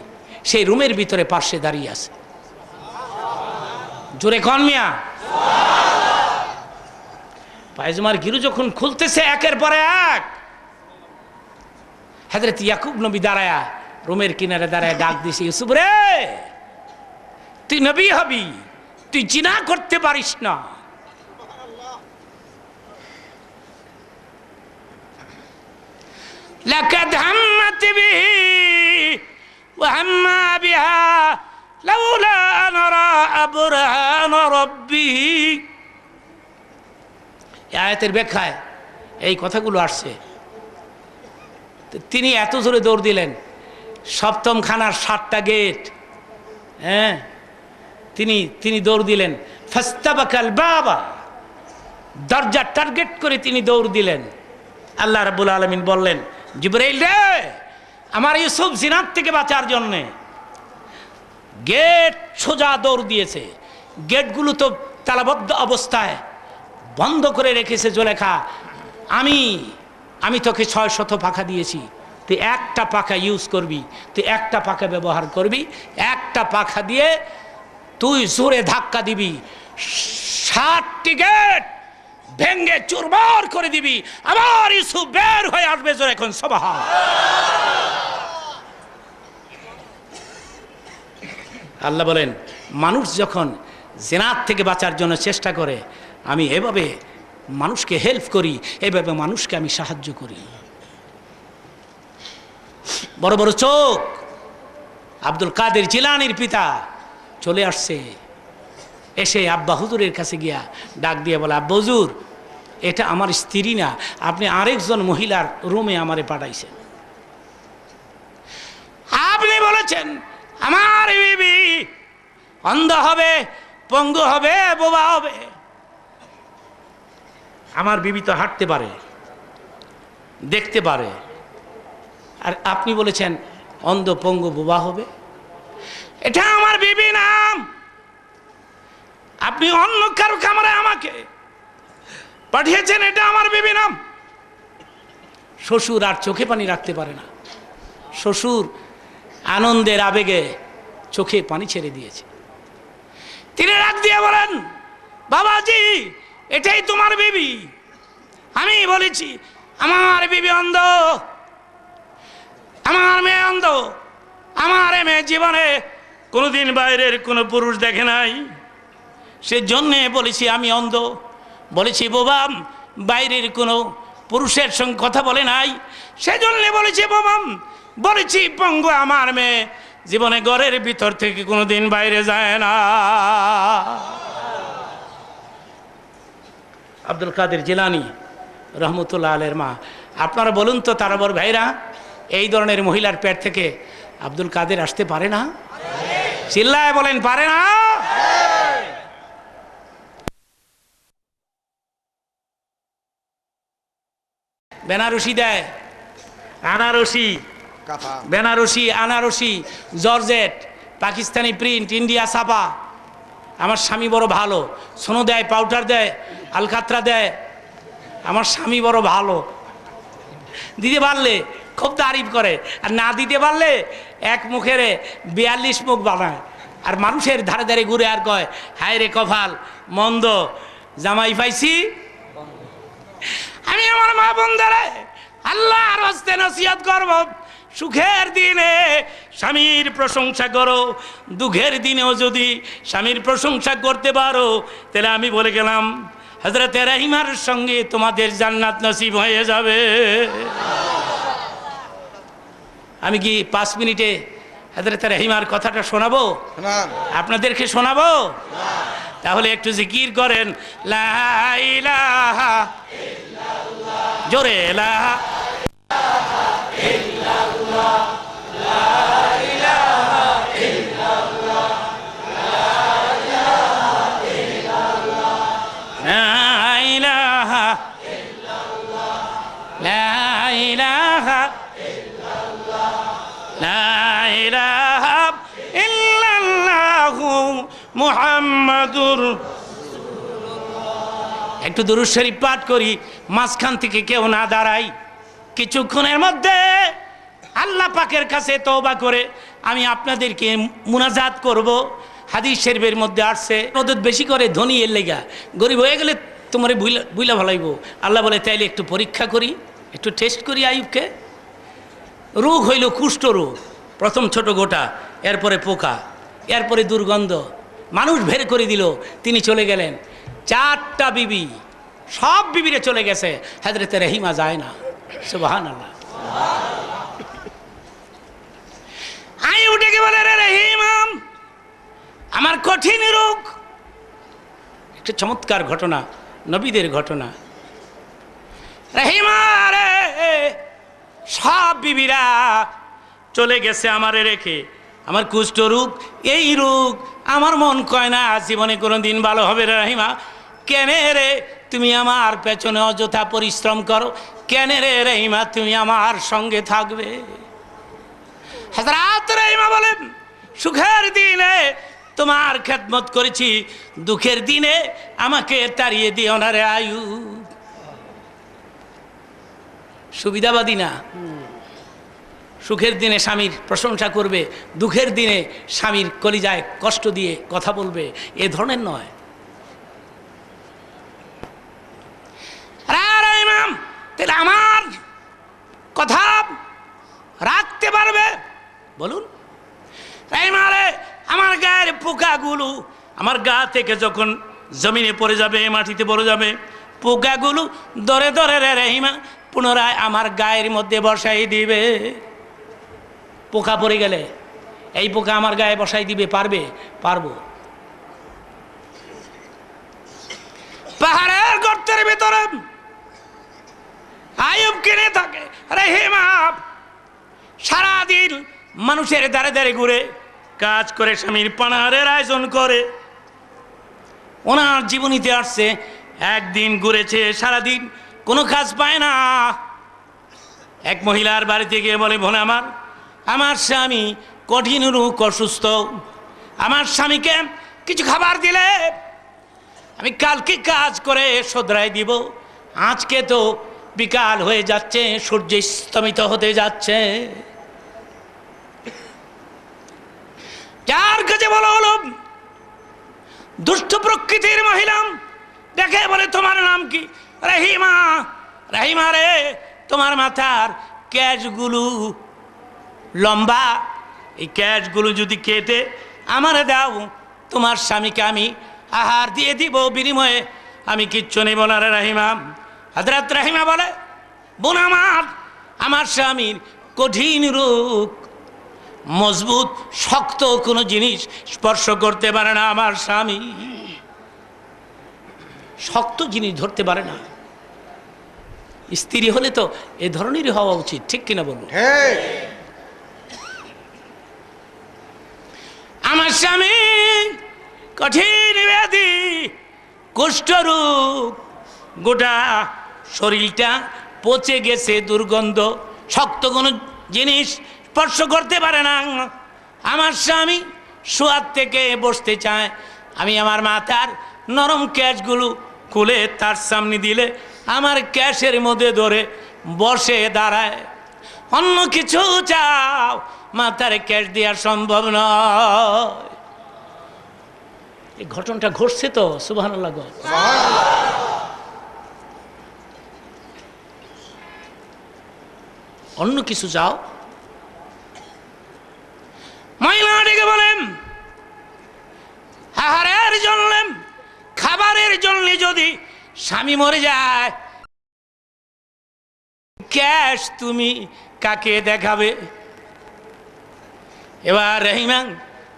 সেই রুমের ভিতরে পাশে দাঁড়িয়ে আছে। জোরে কোন মিয়া? পায়জামার গিরু যখন খুলতেছে একের পরে এক, হযরত ইয়াকুব নবী দাঁড়ায়া রুমের কিনারে দাঁড়ায় ডাক দিছে, ইউসুফ রে, তুই নবী হবি, তুই জিনা করতে পারিস না। লাকাদ হাম্মাত বিহি ওয়া হাম্মা বিহা লাউলা আন রাআ বুরহান রাব্বিহি। এই আয়াতের ব্যাখ্যায় এই কথাগুলো আসছে। তিনি এত জোরে দৌড় দিলেন, সপ্তম খানার 7টা গেট, হ্যাঁ, তিনি দৌড় দিলেন। ফাস্তাবাকাল বাবা, দরজা টার্গেট করে তিনি দৌড় দিলেন। আল্লাহ রাব্বুল আলামিন বললেন, জিবরাইল রে, আমার ইউসুফ জিনাত থেকে বাঁচার জন্যে গেট সোজা দৌড় দিয়েছে। গেটগুলো তো তালাবদ্ধ অবস্থায় বন্ধ করে রেখেছে জুলেখা। আমি তোকে 600 পাখা দিয়েছি, তুই একটা পাখা ইউজ করবি, তুই একটা পাখা ব্যবহার করবি। একটা পাখা দিয়ে তুই জোরে ধাক্কা দিবি, 7টি গেট ভেঙ্গে চুরমার করে দিবি, আবার ইউসুফ বের হয়ে আসবে। জোরে এখন সুবহান। আল্লাহ বলেন, মানুষ যখন জিনাত থেকে বাঁচার জন্য চেষ্টা করে, আমি এভাবে মানুষকে হেল্প করি, এভাবে মানুষকে আমি সাহায্য করি। বড় বড় চোখ আব্দুল কাদের জিলানীর পিতা চলে আসছে, এসে আব্বা হুজুরের কাছে গিয়া ডাক দিয়ে বলে, আব্বা হুজুর, এটা আমার স্ত্রী না, আপনি আরেকজন মহিলার রুমে আমারে পাঠাইছেন। আপনি বলেছেন আমার বিবি অন্ধ হবে, পঙ্গু হবে, বোবা হবে। আমার বিবি তো হাঁটতে পারে, দেখতে পারে, আর আপনি বলেছেন অন্ধ, পঙ্গু, বোবা হবে। এটা আমার বিবি নাম, আপনি অন্য কারো কামরায় আমাকে পাঠিয়েছেন, এটা আমার বিবি নাম। শ্বশুর আর চোখে পানি রাখতে পারে না। শ্বশুর আনন্দের আবেগে চোখে পানি ছেড়ে দিয়েছে। তিনি রাগ দিয়ে বলেন, বাবাজি, এটাই তোমার বিবি? আমি বলেছি আমার বিবি অন্ধ, আমার মেয়ে অন্ধ, আমার মেয়ে জীবনে কোনোদিন বাইরের কোনো পুরুষ দেখে নাই, সেজন্যে বলেছি আমি অন্ধ। বলেছি বোবা বাইরের কোনো পুরুষের সঙ্গে কথা বলে নাই, সেজন্য বলেছি বোবা। বলেছি পঙ্গু আমার মেয়ে জীবনে ঘরের ভিতর থেকে কোনোদিন বাইরে যায় না। আব্দুল কাদের জিলানী রহমতুল্লাহ আলাইহির মা, আপনারা বলুন তো তারাবর ভাইরা, এই ধরনের মহিলার পেট থেকে আব্দুল কাদের আসতে পারে না? চিল্লায় বলেন, পারে না? বেনারসি দেয়, আনারসি, বেনারসি, আনারসি, জর্জেট, পাকিস্তানি প্রিন্ট, ইন্ডিয়া ছাপা। আমার স্বামী বড় ভালো, সোনো দেয়, পাউডার দেয়, আলকাতরা দেয়। আমার স্বামী বড় ভালো, দিতে পারলে খুব তারিফ করে, আর না দিতে পারলে এক মুখের 42 মুখ বানায়। আর মানুষের ধারে ধারে ঘুরে আর কয়, হায় রে কপাল মন্দ, জামাই পাইছি। আমি আমার মা বোনদারে আল্লাহর হস্তে নসিহত করব, সুখের দিনে স্বামীর প্রশংসা করো, দুঃখের দিনেও যদি স্বামীর প্রশংসা করতে পারো, তাহলে আমি বলে গেলাম হযরত রহিমার সঙ্গে তোমাদের জান্নাত নসিব হয়ে যাবে। আমি কি 5 মিনিটে হযরত রহিমার কথাটা শোনাবো? আপনাদেরকে শোনাবো? তাহলে একটু জিকির করেন, লা ইলাহা ইল্লাল্লাহ, জোরে লা ইলাহা ইল্লাল্লাহ, লা ইলাহা ইল্লাল্লাহ, লা ইলাহা ইল্লাল্লাহ, লা ইলাহা ইল্লাল্লাহ, লা ইলাহা ইল্লাল্লাহ, লা ইলাহা ইল্লাল্লাহু মুহাম্মাদুর। একটু দুরূদ শরীফ পাঠ করি, মাঝখান থেকে কেউ না দাঁড়াই। কিছুক্ষণের মধ্যে আল্লাহ পাকের কাছে তওবা করে আমি আপনাদেরকে মুনাজাত করব। হাদিস শরীফের মধ্যে আসছে, মদত বেশি করে ধনী এর লেগা, গরিব হয়ে গেলে তোমার বুইলা ভালাইব। আল্লাহ বলে তাইলে একটু পরীক্ষা করি, একটু টেস্ট করি আইয়ুবকে। রোগ হইল কুষ্ঠ রোগ, প্রথম ছোট গোটা, এরপরে পোকা, এরপরে দুর্গন্ধ, মানুষ বের করে দিল, তিনি চলে গেলেন। 4টা বিবি, সব বিবিরে চলে গেছে, হযরত রহিমা যায় না। সুবহানাল্লাহ। আই উঠে কি বলে, রে রহিম, আমার কঠিন রোগ। একটা চমৎকার ঘটনা, নবীদের ঘটনা। রহিমা রে, সব বিবিরা চলে গেছে আমারে রেখে, আমার কুষ্ঠ রোগ, এই রোগ আমার মন কয় না জীবনে কোনো দিন ভালো হবে রে রহিমা। কেনে রে তুমি আমার পেছনে অযথা পরিশ্রম করো, কেনে রে রহিমা তুমি আমার সঙ্গে থাকবে? হযরত রহিমা বলেন, সুখের দিনে তোমার খেদমত করেছি, দুঃখের দিনে আমাকে তাড়িয়ে দিও না রে আয়ুব। সুবিধাবাদী না, সুখের দিনে স্বামীর প্রশংসা করবে, দুঃখের দিনে স্বামীর কলিজায় কষ্ট দিয়ে কথা বলবে, এ ধরনের নয়। ইমাম তাহলে আমার কথা রাখতে পারবে? বলুন। রে আমার গায়ের পোকাগুলো আমার গা থেকে যখন জমিনে পড়ে যাবে, মাটিতে পড়ে যাবে, পোকাগুলো ধরে ধরে রে রহিমা পুনরায় আমার গায়ের মধ্যে বসাই দিবে। পোকা পড়ে গেলে এই পোকা আমার গায়ে বসাই দিবে, পারবে? পারবো। পাহাড়ের গর্তের ভিতরে আয়ুব কিনে থাকে, রহিমা সারাদিন মানুষের দ্বারে দ্বারে ঘুরে কাজ করে স্বামীর পানাহারের আয়োজন করে। ওনার জীবনীতে আসছে, একদিন ঘুরেছে সারাদিন, কোনো কাজ পায় না। এক মহিলার বাড়িতে গিয়ে বলে, বোন আমার স্বামী কঠিন রোগ, অসুস্থ, আমার স্বামীকে কিছু খাবার দিলে আমি কালকে কাজ করে শোধরাই দিব। আজকে তো বিকাল হয়ে যাচ্ছে, সূর্য স্তমিত হতে যাচ্ছে। যার কাছে বলা হলো দুষ্ট প্রকৃতির মহিলা, দেখে বলে, তোমার নাম কি? রহিমা। রহিমা রে, তোমার মাথার ক্যাশগুলো লম্বা, এই ক্যাশগুলো যদি কেটে আমারে দাও, তোমার স্বামীকে আমি আহার দিয়ে দিব, বিনিময়ে আমি কিচ্ছু নেব না রে রহিমা। হযরত রহিমা বলে, বোন আমার স্বামীর কঠিন রোগ, মজবুত শক্ত কোনো জিনিস স্পর্শ করতে পারে না। আমার স্বামী শক্ত জিনিস ধরতে পারে না। স্ত্রী হলে তো এ ধরনেরই হওয়া উচিত, ঠিক কিনা বলবো? আমার স্বামী কঠিন ব্যাধি, কুষ্ঠরোগ, গোটা শরীরটা পচে গেছে, দুর্গন্ধ, শক্ত কোনো জিনিস স্পর্শ করতে পারে না। আমার স্বামী শোয়ার থেকে বসতে চায়, আমি আমার মাথার নরম ক্যাশগুলো খুলে তার সামনে দিলে আমার ক্যাশের মধ্যে ধরে বসে দাঁড়ায়। অন্য কিছু চাও, মাথার ক্যাশ দেওয়া সম্ভব নয়। এই ঘটনাটা ঘটছে তো, সুবহানাল্লাহ। অন্য কিছু চাও, মহিলাটিকে বলেন, আহারের জন্য, খাবারের জন্য যদি স্বামী মরে যায়, ক্যাশ তুমি কাকে দেখাবে? এবার রহিমা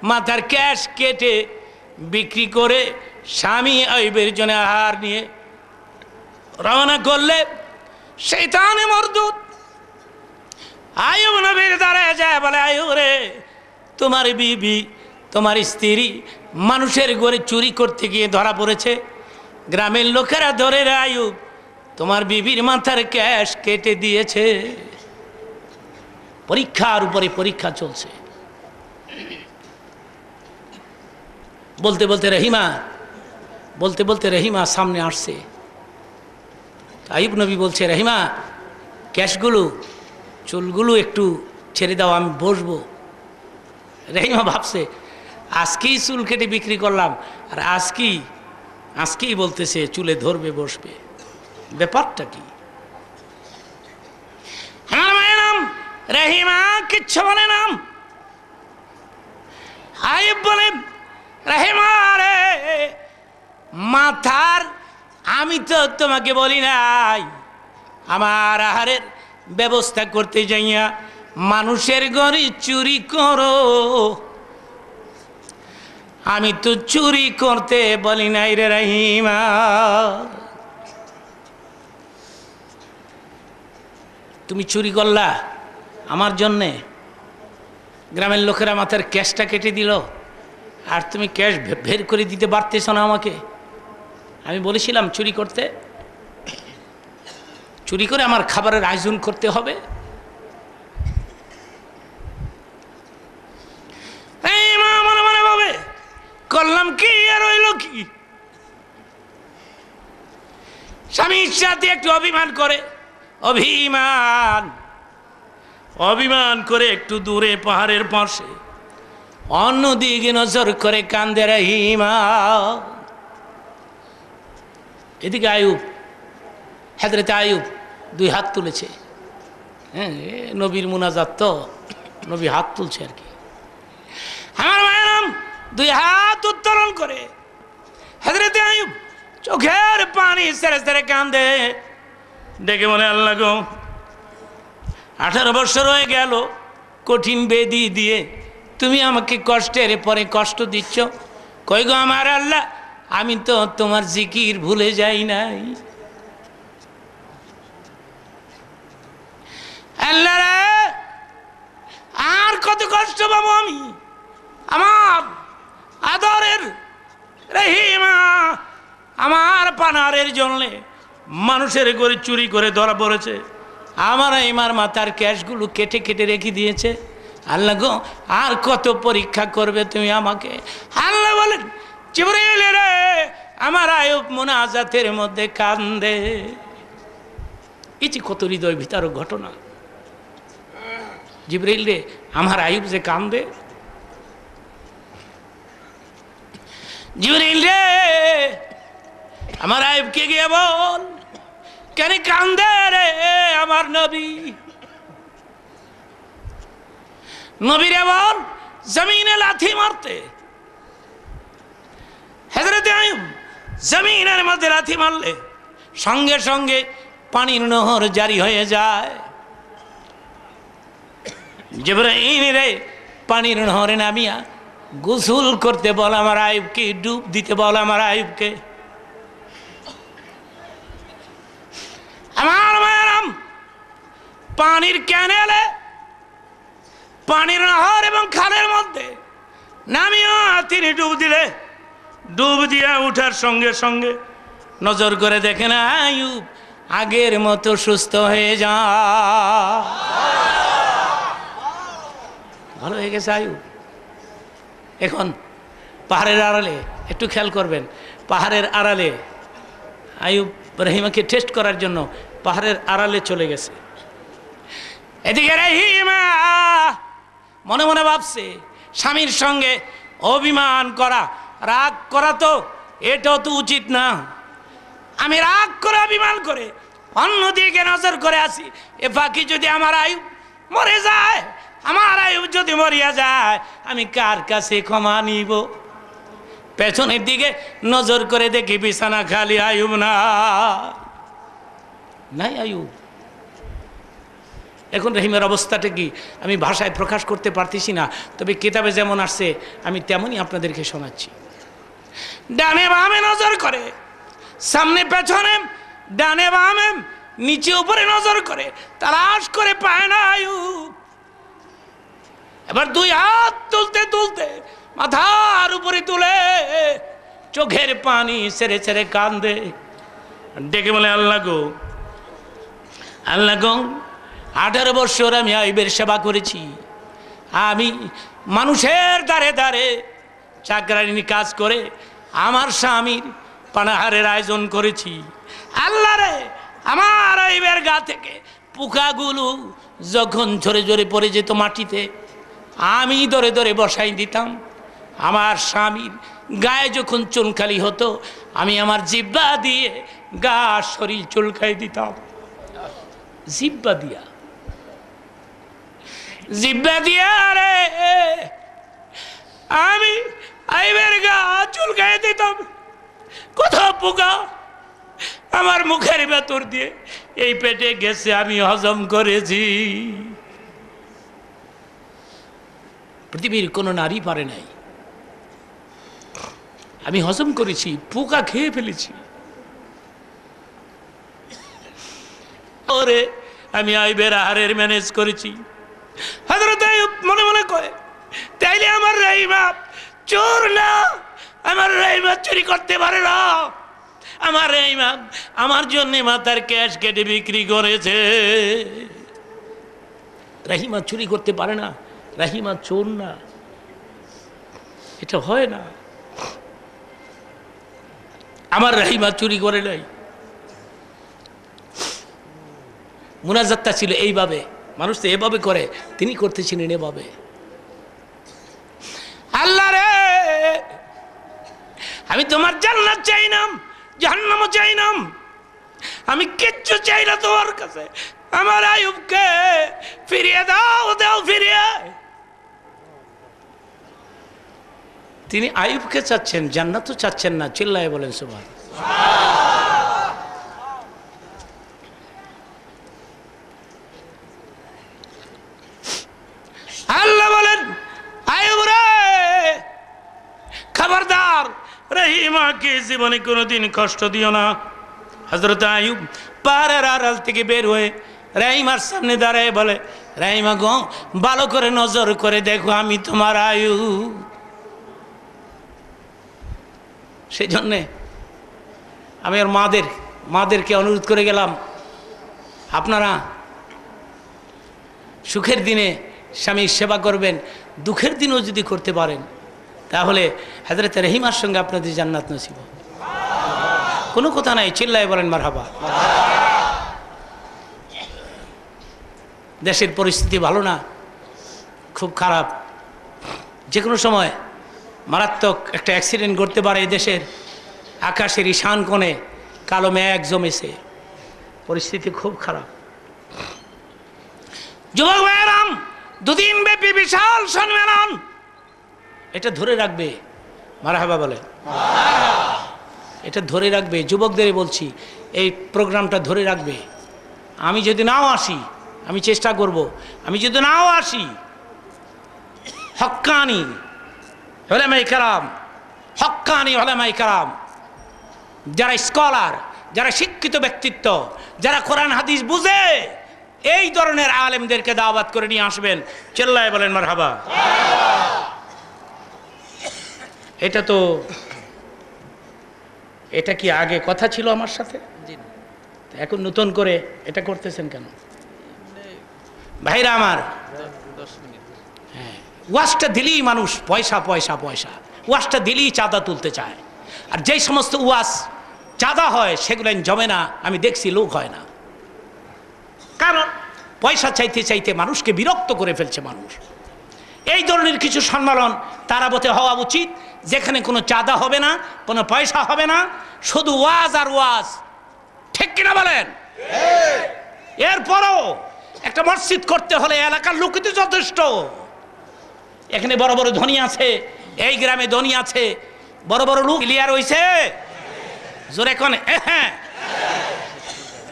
মাথার ক্যাশ কেটে বিক্রি করে স্বামী আইবের জন্য আহার নিয়ে রওনা করলে শয়তানে মরদুদ আয়ুব নবীর দ্বারে যায়, বলে, আয়ুব রে, তোমার বিবি, তোমার স্ত্রী মানুষের ঘরে চুরি করতে গিয়ে ধরা পড়েছে। গ্রামের লোকেরা ধরে, রে আয়ুব, তোমার বিবির মাথার ক্যাশ কেটে দিয়েছে। পরীক্ষার উপরে পরীক্ষা চলছে। বলতে বলতে রহিমা সামনে আসছে। আইয়ুব নবী বলছে, রহিমা, ক্যাশগুলো, চুলগুলো একটু ছেড়ে দাও, আমি বসবো। রহিমা ভাবছে, আজকেই চুল কেটে বিক্রি করলাম, আর আজকেই বলতেছে চুলে ধরবে, বসবে, ব্যাপারটা কি? আমার মায়ের নাম রহিমা কিচ্ছু বলে নাম। আইয়ুব বলেন, রহিমা রে, মাথার আমি তো তোমাকে বলি নাই, আমার আহারের ব্যবস্থা করতে যাইয়া মানুষের ঘরে চুরি করো। আমি তো চুরি করতে বলি নাই রে রহিমা। তুমি চুরি করলা আমার জন্যে, গ্রামের লোকেরা মাথার ক্যাশটা কেটে দিল, আর তুমি ক্যাশ বের করে দিতে পারতেছ না আমাকে। আমি বলেছিলাম চুরি করতে, চুরি করে আমার খাবারের আয়োজন করতে হবে। এই মা মনে মনে ভাবে করলাম কি আর হইল কি। স্বামীর সাথে একটু অভিমান করে, অভিমান করে একটু দূরে পাহাড়ের পাশে অন্যদিকে নজর করে কান্দে রহিমা। এদিকে আয়ুব, হযরত আয়ুব 2 হাত তুলেছে। হ্যাঁ, নবীর মুনাজাত তো, নবী হাত তুলছে আর কি। আমার মায়েরাম 2 হাত উত্তোলন করে হযরত আয়ুব চোখের পানি সেরে সেরে কান্দে, ডেকে বলে আল্লাহ গো, 18 বছর হয়ে গেল কঠিন বেদি দিয়ে তুমি আমাকে কষ্টের পরে কষ্ট দিচ্ছ। কই গো আমার আল্লাহ, আমি তো তোমার জিকির ভুলে যাই নাই। আল্লাহ রে, আর কত কষ্ট পাবো আমি? আমার আদরের রহিমা আমার পানারের জন্য মানুষের ঘরে চুরি করে ধরা পড়েছে, আমার এইমার মাথার ক্যাশগুলো কেটে কেটে রেখে দিয়েছে। আল্লাহ গো, আর কত পরীক্ষা করবে তুমি আমাকে? আল্লাহ বলেন, জিবরাইল রে, আমার আয়ুব মুনাজাতের মধ্যে কান্দে। এটি কত হৃদয় ভিতর ঘটনা। জিবরাইল রে, আমার আয়ুব যে কান্দে। জিবরাইল রে, আমার আয়ুবকে গিয়ে বল কেন কান্দে রে আমার নবী। নবীরে বল জমিনে লাথি মারতে। হযরত আয়ুব জমিনের মধ্যে লাথি মারলে সঙ্গে সঙ্গে পানির নহর জারি হয়ে যায়। জিবরাইল রে, পানির নহরে নামিয়া গোসল করতে বল আমার আয়ুবকে, ডুব দিতে বল আমার আয়ুবকে। আমার মায়ারাম পানির ক্যানেলে, পানির নহর এবং খালের মধ্যে নামিয়া তিনি ডুব দিলে, ডুব দিয়া উঠার সঙ্গে সঙ্গে নজর করে দেখে না আয়ুব আগের মতো সুস্থ হয়ে যা, ভালো হয়ে গেছে আয়ুব। এখন পাহাড়ের আড়ালে একটু খেয়াল করবেন, পাহাড়ের আড়ালে আয়ুব রহিমাকে টেস্ট করার জন্য পাহাড়ের আড়ালে চলে গেছে। এদিকে রহিমা মনে মনে ভাবছে স্বামীর সঙ্গে অভিমান করা, রাগ করা তো এটাও তো উচিত না। আমি রাগ করে অভিমান করে অন্যদিকে নজর করে আসি, এ ফাঁকি যদি আমার আয়ুব মরে যায়, আমার আয়ুব যদি মরিয়া যায়, আমি কার কাছে ক্ষমা নিব? পেছনের দিকে নজর করে দেখি বিছানা খালি, আয়ুব নাই আয়ুব। এখন রহিমের অবস্থাটা কি আমি ভাষায় প্রকাশ করতে পারতেছি না, তবে কিতাবে যেমন আসছে আমি তেমনই আপনাদেরকে শোনাচ্ছি। ডানে বামে নজর করে, সামনে পেছনে, ডানে বামে নিচে উপরে নজর করে, তালাশ করে পায় না আয়ুব। এবার 2 হাত তুলতে তুলতে মাথার উপরে তুলে চোখের পানি ছেড়ে ছেড়ে কান্দে, ডেকে বলে আল্লাহ গো, আল্লাহ গো, 18 বছর আমি আয়ুবের সেবা করেছি। আমি মানুষের দ্বারে দ্বারে চাকরানি কাজ করে আমার স্বামীর পানাহারের আয়োজন করেছি। আল্লাহ রে, আমার আয়ুবের গা থেকে পোকাগুলো যখন ঝরে ঝরে পড়ে যেত মাটিতে, আমি ধরে ধরে বসাই দিতাম। আমার স্বামীর গায়ে যখন চুনকালি হতো, আমি আমার জিহ্বা দিয়ে গা শরীর চুলকাই দিতাম। জিহ্বা দিয়া রে আমি আইবের গা চুলকাই দিতাম। কত পোকা, আমার মুখের ভেতর দিয়ে এই পেটে গেছে, আমি হজম করেছি। পৃথিবীর কোনো নারী পারে নাই। আমি হজম করেছি, পোকা খেয়ে ফেলেছি। ওরে আমি আইবের আহারের ম্যানেজ করেছি। হযরত আইয়ুব মনে মনে কয়, তাইলে আমার রহিমা চোর না, আমার রহিমা চুরি করতে পারে না। আমার রহিমা আমার জন্য মাথার ক্যাশ কেটে বিক্রি করেছে। রহিমা চুরি করতে পারে না, রহিমা চোর না, এটা হয় না। আমার রহিমা চুরি করে নাই। মুনাজাতটা ছিল এইভাবে, মানুষ তো এভাবে করে, তিনি করতেছিলেন এভাবে। আল্লাহ রে, আমি তোমার জান্নাত চাই না, জাহান্নামও চাই না, আমি কিচ্ছু চাই না তোমার কাছে। আমার আইয়ুবকে ফিরিয়ে দাও, দাও ফিরিয়ে। তিনি আইয়ুবকে চাচ্ছেন, জান্নাতও চাচ্ছেন না। চিল্লায় বলেন সুবহানাল্লাহ। আল্লাহ বলেন, আইয়ুব রে খবরদার, রহিমাকে জীবনে কোনোদিন কষ্ট দিও না। হযরত আইয়ুব পাহাড়ের আড়াল থেকে বের হয়ে রহিমার সামনে দাঁড়ায় বলে, রহিমা গো, ভালো করে নজর করে দেখো, আমি তোমার আইয়ুব। সেই জন্যে আমি আর মাদেরকে অনুরোধ করে গেলাম, আপনারা সুখের দিনে স্বামীর সেবা করবেন, দুঃখের দিনও যদি করতে পারেন তাহলে হযরত রহিমার সঙ্গে আপনাদের জান্নাত নসিব। কোনো কথা নাই, চিল্লায় বলেন মারহাবা। দেশের পরিস্থিতি ভালো না, খুব খারাপ। যে কোনো সময় মারাত্মক একটা অ্যাক্সিডেন্ট ঘটতে পারে। এই দেশের আকাশের ঈশান কোণে কালো মেঘ জমেছে, পরিস্থিতি খুব খারাপ। যুবক ভাইয়েরাম, দুদিন ব্যাপী বিশাল সম্মেলন, এটা ধরে রাখবে। মারহাবা বলে, এটা ধরে রাখবে। যুবকদের বলছি, এই প্রোগ্রামটা ধরে রাখবে। আমি যদি নাও আসি, আমি চেষ্টা করব, আমি যদি নাও আসি, হক্কানি উলামায়ে কেরাম, হক্কানি উলামায়ে কেরাম, যারা স্কলার, যারা শিক্ষিত ব্যক্তিত্ব, যারা কোরআন হাদিস বুঝে, এই ধরনের আলেমদেরকে দাওয়াত করে নিয়ে আসবেন। চিল্লায় বলেন মারহাবা। এটা কি আগে কথা ছিল আমার সাথে? এখন নতুন করে এটা করতেছেন কেন ভাইরা আমার? হ্যাঁ, ওয়াজটা দিলেই মানুষ পয়সা পয়সা পয়সা, ওয়াজটা দিলেই চাঁদা তুলতে চায়। আর যেই সমস্ত ওয়াজ চাঁদা হয় সেগুলো জমে না, আমি দেখছি, লোক হয় না। কারণ পয়সা চাইতে চাইতে মানুষকে বিরক্ত করে ফেলছে মানুষ। এই ধরনের কিছু সম্মেলন তারাবতে হওয়া উচিত, যেখানে কোনো চাঁদা হবে না, কোনো পয়সা হবে না, শুধু ওয়াজ আর ওয়াজ। ঠিক কিনা বলেন? এরপরও একটা মসজিদ করতে হলে এলাকার লোক তো যথেষ্ট। এখানে বড় বড় ধনী আছে, এই গ্রামে ধনী আছে, বড় বড় লোক ক্লিয়ার হইছে। জোরে কোন হ্যাঁ,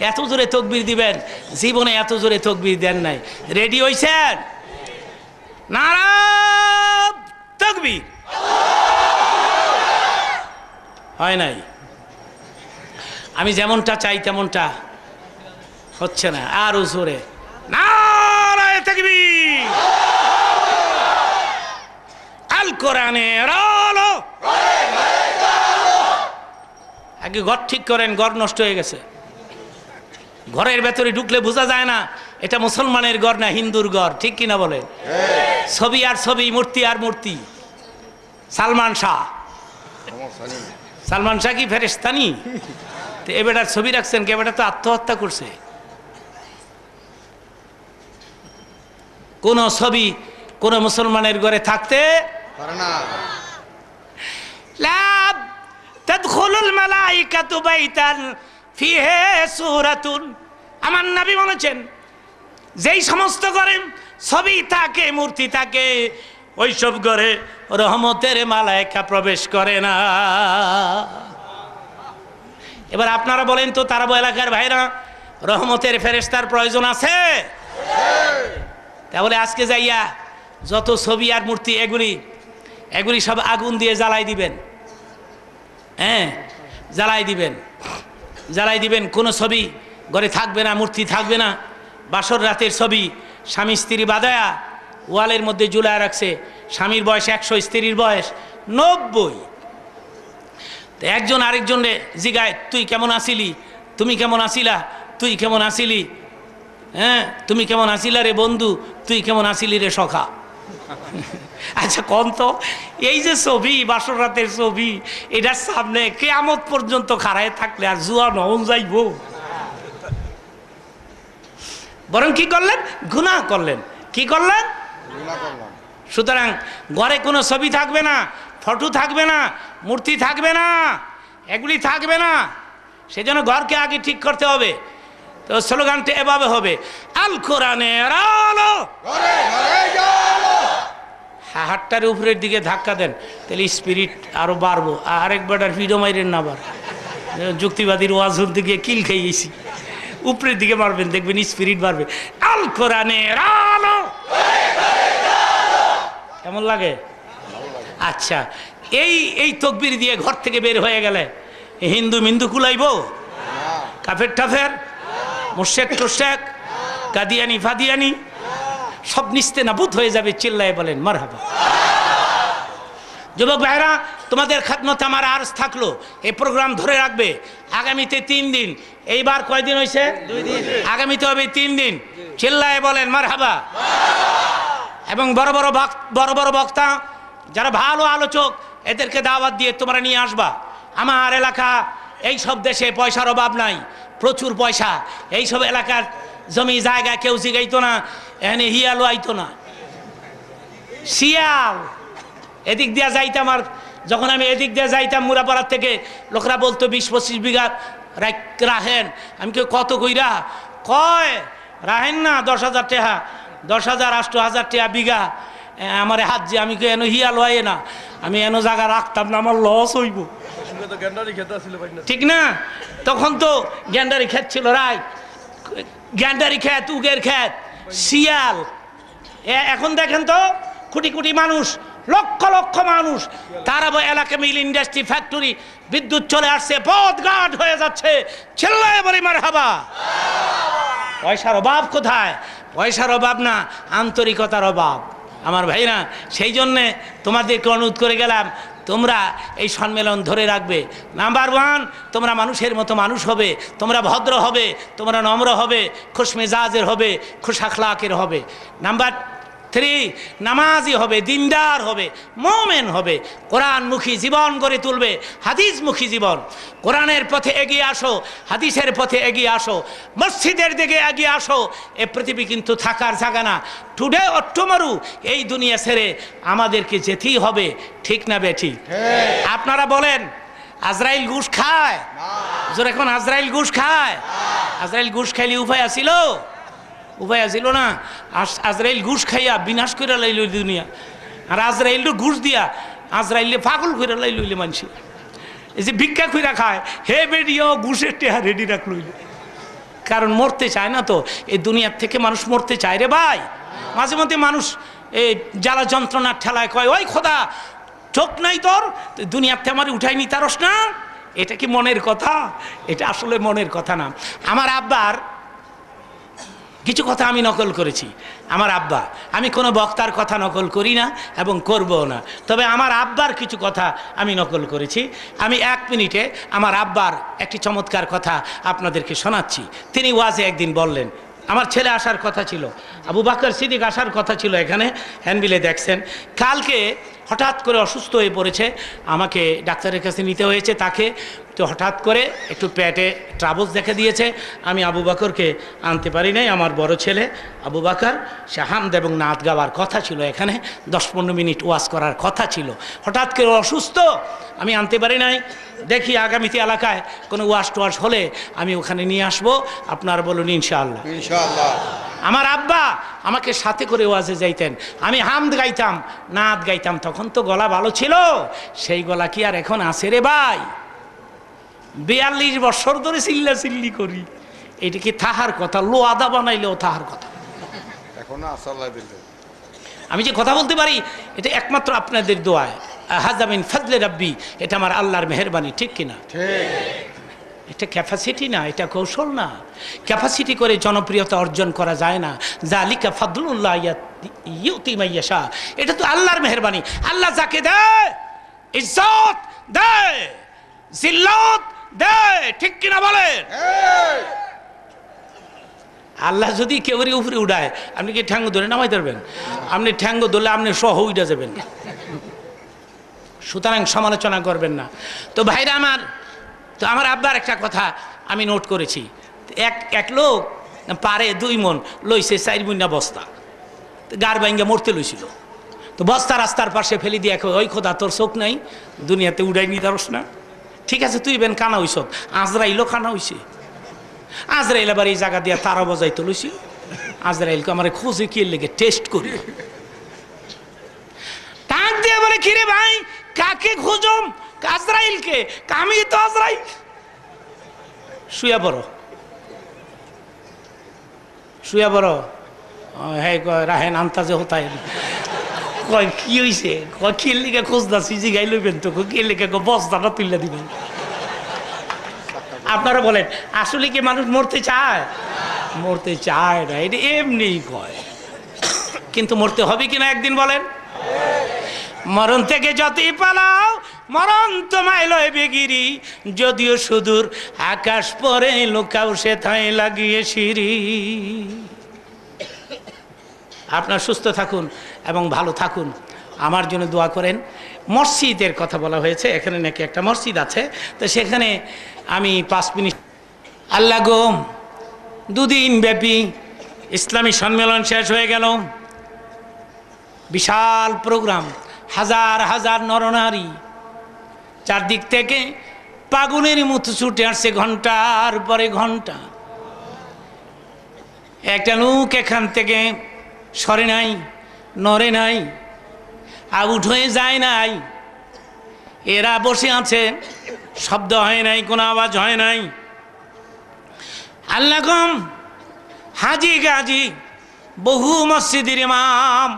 এত জোরে তকবীর দিবেন, জীবনে এত জোরে তকবীর দেন নাই। রেডি হইছেন? নারা তাকবীর হয় নাই। আমি যেমনটা চাই তেমনটা হচ্ছে না। আরো জোরে নারা তাকবীর। আল কোরআনের আলো। আগে ঘর ঠিক করেন, ঘর নষ্ট হয়ে গেছে। ঘরের ভেতরে ঢুকলে বোঝা যায় না এটা মুসলমানের ঘর না হিন্দুর ঘর। ঠিক কিনা বলেন? ছবি আর ছবি, মূর্তি আর মূর্তি। সালমান শাহ কি ফেরেশতানি? তো এ বেটার ছবি রাখছেন কে? বেটা তো আত্মহত্যা করছে। কোন ছবি কোন মুসলমানের ঘরে থাকতে পারে না। লা তাদখুলুল মালাইকাতু বাইতান ফিহি সূরাতুন। আমার নবী বলেছেন, যেই সমস্ত ঘরে ছবি থাকে, মূর্তি থাকে, ওই সব ঘরে রহমতের মালায়েকা প্রবেশ করে না। এবার আপনারা বলেন তো তারাবো এলাকার ভাইরা, রহমতের ফেরেশতার প্রয়োজন আছে? তাহলে আজকে যাইয়া যত ছবি আর মূর্তি এগুলি সব আগুন দিয়ে জ্বালাই দিবেন। হ্যাঁ, জ্বালাই দিবেন। কোনো ছবি ঘরে থাকবে না, মূর্তি থাকবে না। বাসর রাতের ছবি স্বামী স্ত্রী বাঁধায়া ওয়ালের মধ্যে ঝুলায় রাখছে। স্বামীর বয়স 100, স্ত্রীর বয়স 90। তো একজন আরেকজনে জিগায়, তুই কেমন আছিলি, তুমি কেমন আছিলা, তুই কেমন আছিলি, হ্যাঁ তুমি কেমন আছিলা রে বন্ধু, তুই কেমন আছিলি রে সখা। আচ্ছা কোন তো, এই যে ছবি বাসর রাতের ছবি, এটার সামনে কিয়ামত পর্যন্ত খাড়ায় থাকলে আর জুয়া নহন যাইব? বরং কি করলেন? গুনাহ করলেন। কি করলেন? সুতরাং ঘরে কোনো ছবি থাকবে না, ফটো থাকবে না, মূর্তি থাকবে না, এগুলি থাকবে না। সেজন্য ঘরকে আগে ঠিক করতে হবে। তো স্লোগানটা এভাবে হবে, আল কোরআনের আলো। হাতটার উপরের দিকে ধাক্কা দেন, তাহলে স্পিরিট আরো বাড়বো। আরেকবার আর ভিডিও মাইরেন না, আবার যুক্তিবাদীর ওয়াজ শুনতে গিয়ে কিল খেয়েছি। উপরের দিকে মারবেন, দেখবেন স্পিরিট বাড়বে। আল কোরআনের আলো। কেমন লাগে? আচ্ছা, এই তকবির দিয়ে ঘর থেকে বের হয়ে গেলে হিন্দু মিন্দু কুলাইব? কাফের টাফের, মুর্শেক টুর্শেক, কাদিয়ানি ফাদিয়ানি সব নিস্তে নাবুদ হয়ে যাবে। চিল্লায় বলেন মারহাবা। যুবক ভাইরা, তোমাদের খাদমতে আমার আরজ থাকলো, এই প্রোগ্রাম ধরে রাখবে। আগামীতে 3 দিন, এইবার কয়দিন হয়েছে? 2 দিন। আগামীতে হবে 3 দিন। চিল্লায় বলেন মারহাবা। এবং বড় বড় বক্তা যারা ভালো আলোচক, এদেরকে দাওয়াত দিয়ে তোমরা নিয়ে আসবা। আমার এলাকা, এই সব দেশে পয়সার অভাব নাই, প্রচুর পয়সা। এই সব এলাকার জমি জায়গা কেউ জিগাইতো না, এখানে হিয়ালো আইতো না, শিয়াল। এদিক দিয়ে যাইতাম, আর যখন আমি এদিক দিয়ে যাইতাম মুরাপাড়ার থেকে, লোকরা বলতো 20-25 বিঘা রাখেন। আমি কত কইরা কয় রাহেন না 10,000 টাকা, 10,000 8,000 টাকা বিঘা আমার হাত যে। আমি এনো হিয়া লয়ে না, আমি এনো জায়গা রাখতাম না, আমার লস হইব, ঠিক না? তখন তো গ্যান্ডারি ক্ষেত ছিল, রাইট? গ্যান্ডারি ক্ষেত, উগের ক্ষেত, শিয়াল। এখন দেখেন তো কোটি কোটি মানুষ, লক্ষ লক্ষ মানুষ, তারাবো এলাকা মিল ইন্ডাস্ট্রি ফ্যাক্টরি, বিদ্যুৎ চলে আসছে, পথ ঘাট হয়ে যাচ্ছে। চিল্লায় বলি মারহাবা। পয়সার অভাব কোথায়? পয়সার অভাব না, আন্তরিকতার অভাব আমার ভাইরা। সেই জন্যে তোমাদেরকে অনুরোধ করে গেলাম, তোমরা এই সম্মেলন ধরে রাখবে। নাম্বার 1, তোমরা মানুষের মতো মানুষ হবে, তোমরা ভদ্র হবে, তোমরা নম্র হবে, খুশমেজাজের হবে, খুশ আখলাকের হবে। নাম্বার 3, নামাজি হবে, দিনদার হবে, মুমিন হবে, কোরআনমুখী জীবন গড়ে তুলবে, হাদিসমুখী জীবন। কোরআনের পথে এগিয়ে আসো, হাদিসের পথে এগিয়ে আসো, মসজিদের দিকে এগিয়ে আসো। এ পৃথিবী কিন্তু থাকার জায়গা না। টুডে অর টুমরো এই দুনিয়া ছেড়ে আমাদেরকে যেতেই হবে, ঠিক না বেঠিক? আপনারা বলেন, আজরাইল ঘুষ খায়? এখন আজরাইল ঘুষ খায়? আজরাইল ঘুষ খাইলে উপায় আছিল? উপায় আছিল না। আজরাইল ঘুষ খাইয়া বিনাশ করে লাইল দুনিয়া, আর আজরাইল ঘুষ দিয়া আজরাইলে পাগল করে লাইল মানুষ। এই যে ভিক্ষা খুঁড়া খায়, হে বেরিয়ে ঘুষের টেহা রেডি রাখল, কারণ মরতে চায় না তো। এই দুনিয়ার থেকে মানুষ মরতে চায় রে ভাই। মাঝে মধ্যে মানুষ এই জ্বালা যন্ত্রণার ঠেলায় কয়, ওই খোদা চোখ নাই তোর, দুনিয়ার থেকে আমার উঠাইনি তারস না। এটা কি মনের কথা? এটা আসলে মনের কথা না। আমার আব্বার কিছু কথা আমি নকল করেছি। আমার আব্বা, আমি কোনো বক্তার কথা নকল করি না এবং করবও না, তবে আমার আব্বার কিছু কথা আমি নকল করেছি। আমি 1 মিনিটে আমার আব্বার একটি চমৎকার কথা আপনাদেরকে শোনাচ্ছি। তিনি ওয়াজে একদিন বললেন, আমার ছেলে আসার কথা ছিল, আবু বকর সিদ্দিক আসার কথা ছিল, এখানে হ্যান্ডবিলে দেখছেন। কালকে হঠাৎ করে অসুস্থ হয়ে পড়েছে, আমাকে ডাক্তারের কাছে নিতে হয়েছে তাকে। তো হঠাৎ করে একটু পেটে ট্রাবলস দেখা দিয়েছে, আমি আবু বকরকে আনতে পারি নাই। আমার বড় ছেলে আবু বকর, সে হামদ এবং নাত গাওয়ার কথা ছিল, এখানে 10-15 মিনিট ওয়াজ করার কথা ছিল। হঠাৎ করে অসুস্থ, আমি আনতে পারি নাই। দেখি আগামীতে এলাকায় কোনো ওয়াজ টোয়াজ হলে আমি ওখানে নিয়ে আসবো, আপনারা বলুন ইনশাআল্লাহ। ইনশাআল্লাহ। আমার আব্বা আমাকে সাথে করে ওয়াজে যাইতেন, আমি হামদ গাইতাম, নাত গাইতাম। তখন তো গলা ভালো ছিল, সেই গলা কি আর এখন আছে রে ভাই? 42 বছর ধরে চিল্লা চিল্লি করি, এটা কি তাহার কথা? লোয়াদা বানাইলেও তাহার কথা। এখনো আসল্লাহ দিলে আমি যে কথা বলতে পারি এটা একমাত্র আপনাদের দোয়ায়, হাজামিন ফজলে রাব্বি, এটা আমার আল্লাহর মেহেরবানি, ঠিক কিনা? এটা ক্যাপাসিটি না, এটা কৌশল না। ক্যাপাসিটি করে জনপ্রিয়তা অর্জন করা যায় না। জালিকা ফাদলুল্লাহ ইউতি মান ইয়াশা, এটা তো আল্লাহর মেহেরবানি। আল্লাহ যাকে দেয় ইজ্জত দেয়, জিল্লত দেয়, ঠিক কিনা বলেন? আল্লাহ যদি কেউরি উপরে উঠায়, আপনি কি ঠ্যাঙ্গ ধরে নামাই ধরবেন? আপনি ঠ্যাঙ্গ ধরলে আপনি সহ উঠে যাবেন। সুতরাং সমালোচনা করবেন না। তো ভাইরা আমার, তো আমার আব্বার একটা কথা আমি নোট করেছি, এক লোক পারে 2 মণ লইছে 4 মুন্না বস্তা, গার ভাঙ্গা মরতে লইছিল। তো বস্তা রাস্তার পাশে ফেলি দিয়ে ওই খোদা তোর চোখ নাই, দুনিয়াতে উড়াই নি দারস না? ঠিক আছে তুই বেন কানা হইস, আজরাইলও কানা হইছে। আজরাইল আবার এই জায়গা দিয়ে তারা বজাইতে লইছিল। আজরাইলকে আমার খোঁজে কি লেগে টেস্ট করি, টাক দিয়ে বলে কিরে ভাই কাকে খোঁজম? আজরাইলকে। আমি তো আজরাইল। শুয়া পড়ো, শুয়া পড়ো। হ্যাঁ কয় রাহেন আন্তাজে হতায়। কয় কি হইছে? কয় কি লেগে খোঁজদাছি জিগাই লইবেন তো? কি লেগে বস্তাটা তুলে দিবেন। আপনারা বলেন আসলে কি মানুষ মরতে চায়? মরতে চায় না, এটা এমনিই কয়। কিন্তু মরতে হবে কিনা একদিন বলেন? মরণ থেকে যতই পালাও মরণ তোমায় লয় বেগিরি, যদিও সুদূর আকাশ পরে লুকাও সে থাই লাগিয়ে সিঁড়ি। আপনার সুস্থ থাকুন এবং ভালো থাকুন, আমার জন্য দোয়া করেন। মসজিদের কথা বলা হয়েছে, এখানে নাকি একটা মসজিদ আছে, তো সেখানে আমি 5 মিনিট। আল্লাহ গো, 2 দিন ব্যাপী ইসলামী সম্মেলন শেষ হয়ে গেল। বিশাল প্রোগ্রাম, হাজার হাজার নরনারী চারদিক থেকে পাগলের মতো ছুটে আসছে ঘন্টার পরে ঘন্টা। একটা লোক এখান থেকে সরে নাই, নড়ে নাই, আউট হয়ে যায় নাই। এরা বসে আছে, শব্দ হয় নাই, কোনো আওয়াজ হয় নাই। আল্লাহ গম, হাজি গাজি, বহু মসজিদের ইমাম,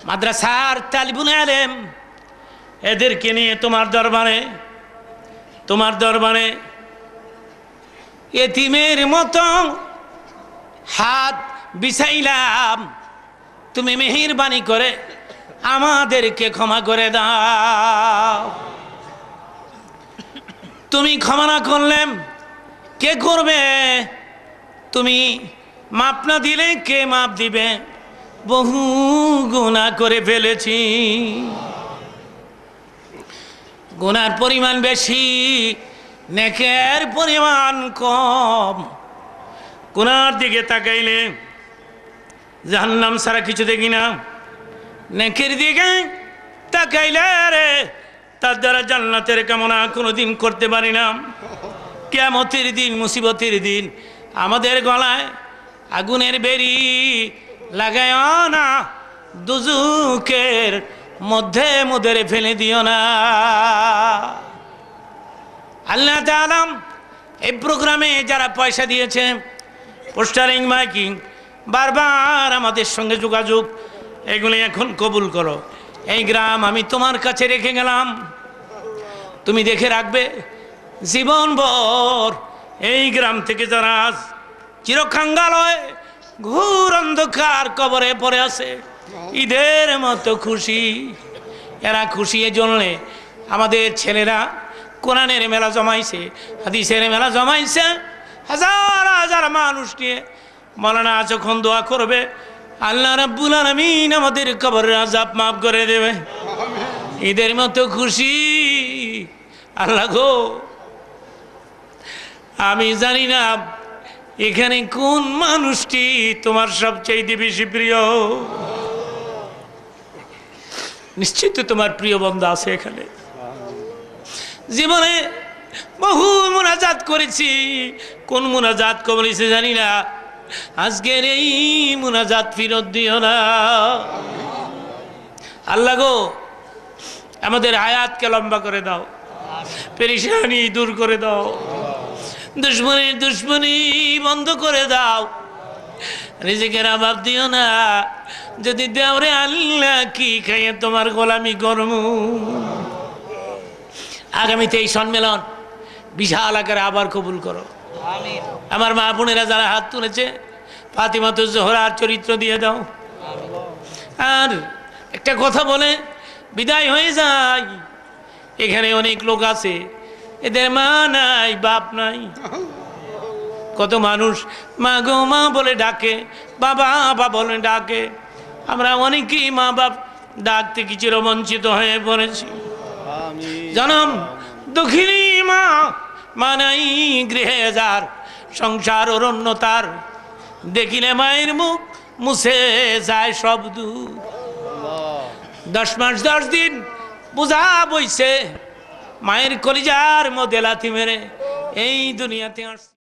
মাদ্রাসার তালিবুল আলেম, এদেরকে নিয়ে তোমার দরবারে এতিমের মতো হাত বিছাইলাম। তুমি মেহেরবানি করে আমাদেরকে ক্ষমা করে দাও। তুমি ক্ষমা না করলে কে করবে? তুমি মাপ না দিলে কে মাপ দিবে? বহু গুনাহ করে ফেলেছি, গুনার পরিমাণ বেশি, নেকের পরিমাণ কম। গুনার দিকে তাকাইলে জাহান্নাম ছাড়া কিছু দেখি না, নেকের দিকে তাকাইলে রে তার দ্বারা জান্নাতের কামনা কোনোদিন করতে পারি না। কিয়ামতের দিন, মুসিবতের দিন আমাদের গলায় আগুনের বেরি লাগায় না, দুজুকের মধ্যে মুদেরে ফেলে দিও না। আল্লাহ তাআলা এই প্রোগ্রামে যারা পয়সা দিয়েছে, পোস্টারিং, মাইকিং, বারবার আমাদের সঙ্গে যোগাযোগ, এগুলি এখন কবুল করো। এই গ্রাম আমি তোমার কাছে রেখে গেলাম, তুমি দেখে রাখবে জীবনভর। এই গ্রাম থেকে যারা আজ চিরকাঙ্গাল হয়ে ঘোর অন্ধকার কবরে পড়ে আছে, ঈদের মতো খুশি, এরা খুশি এজন্যে আমাদের ছেলেরা কোরআনের মেলা জমাইছে, হাদিসের মেলা জমাইছে, হাজার হাজার মানুষ নিয়ে। মাওলানা যখন দোয়া করবে আল্লাহ রাব্বুল আলামিন আমাদের কবরের আযাব মাফ করে দেবে। ঈদের মতো খুশি। আল্লাহ গো, আমি জানি না এখানে কোন মানুষটি তোমার সবচেয়ে বেশি প্রিয়। নিশ্চিত তোমার প্রিয় বান্দা আছে এখানে। জীবনে বহু মুনাজাত করেছি, কোন মুনাজাত কবুল হয়েছে জানি না। আজকের এই মুনাজাত ফিরত দিও না। আল্লাহ গো, আমাদের হায়াতকে লম্বা করে দাও, পেরেশানি দূর করে দাও, দুশ্মনীর দুশ্মনী বন্ধ করে দাও, রিজিকের অভাব দিও না, যদি দেও রে আল্লাহ কি খাইয়ে তোমার গোলামি করব। আগামীতে এই সম্মেলন বিশাল আকারে আবার কবুল করো। আমার মা বোনেরা যারা হাত তুলেছে ফাতিমাতুজ জোহরার চরিত্র দিয়ে দাও। আর একটা কথা বলে বিদায় হয়ে যায়, এখানে অনেক লোক আছে এদের মা নাই বাপ নাই, কত মানুষ মা গো মা বলে ডাকে, বাবা বাবা বলে ডাকে, আমরা অনেকেই মা বাপ ডাকতে কি চিরবঞ্চিত হয়ে পড়েছি। জনম দুঃখিনী মা, মা নাই গৃহে যার, সংসার অরণ্যতার, দেখিলে মায়ের মুখ মুছে যায় সব দূর। 10 মাস 10 দিন বোঝা বইছে, মায়ের কলিজার মধ্যে লাথি মেরে এই দুনিয়াতে আসছে।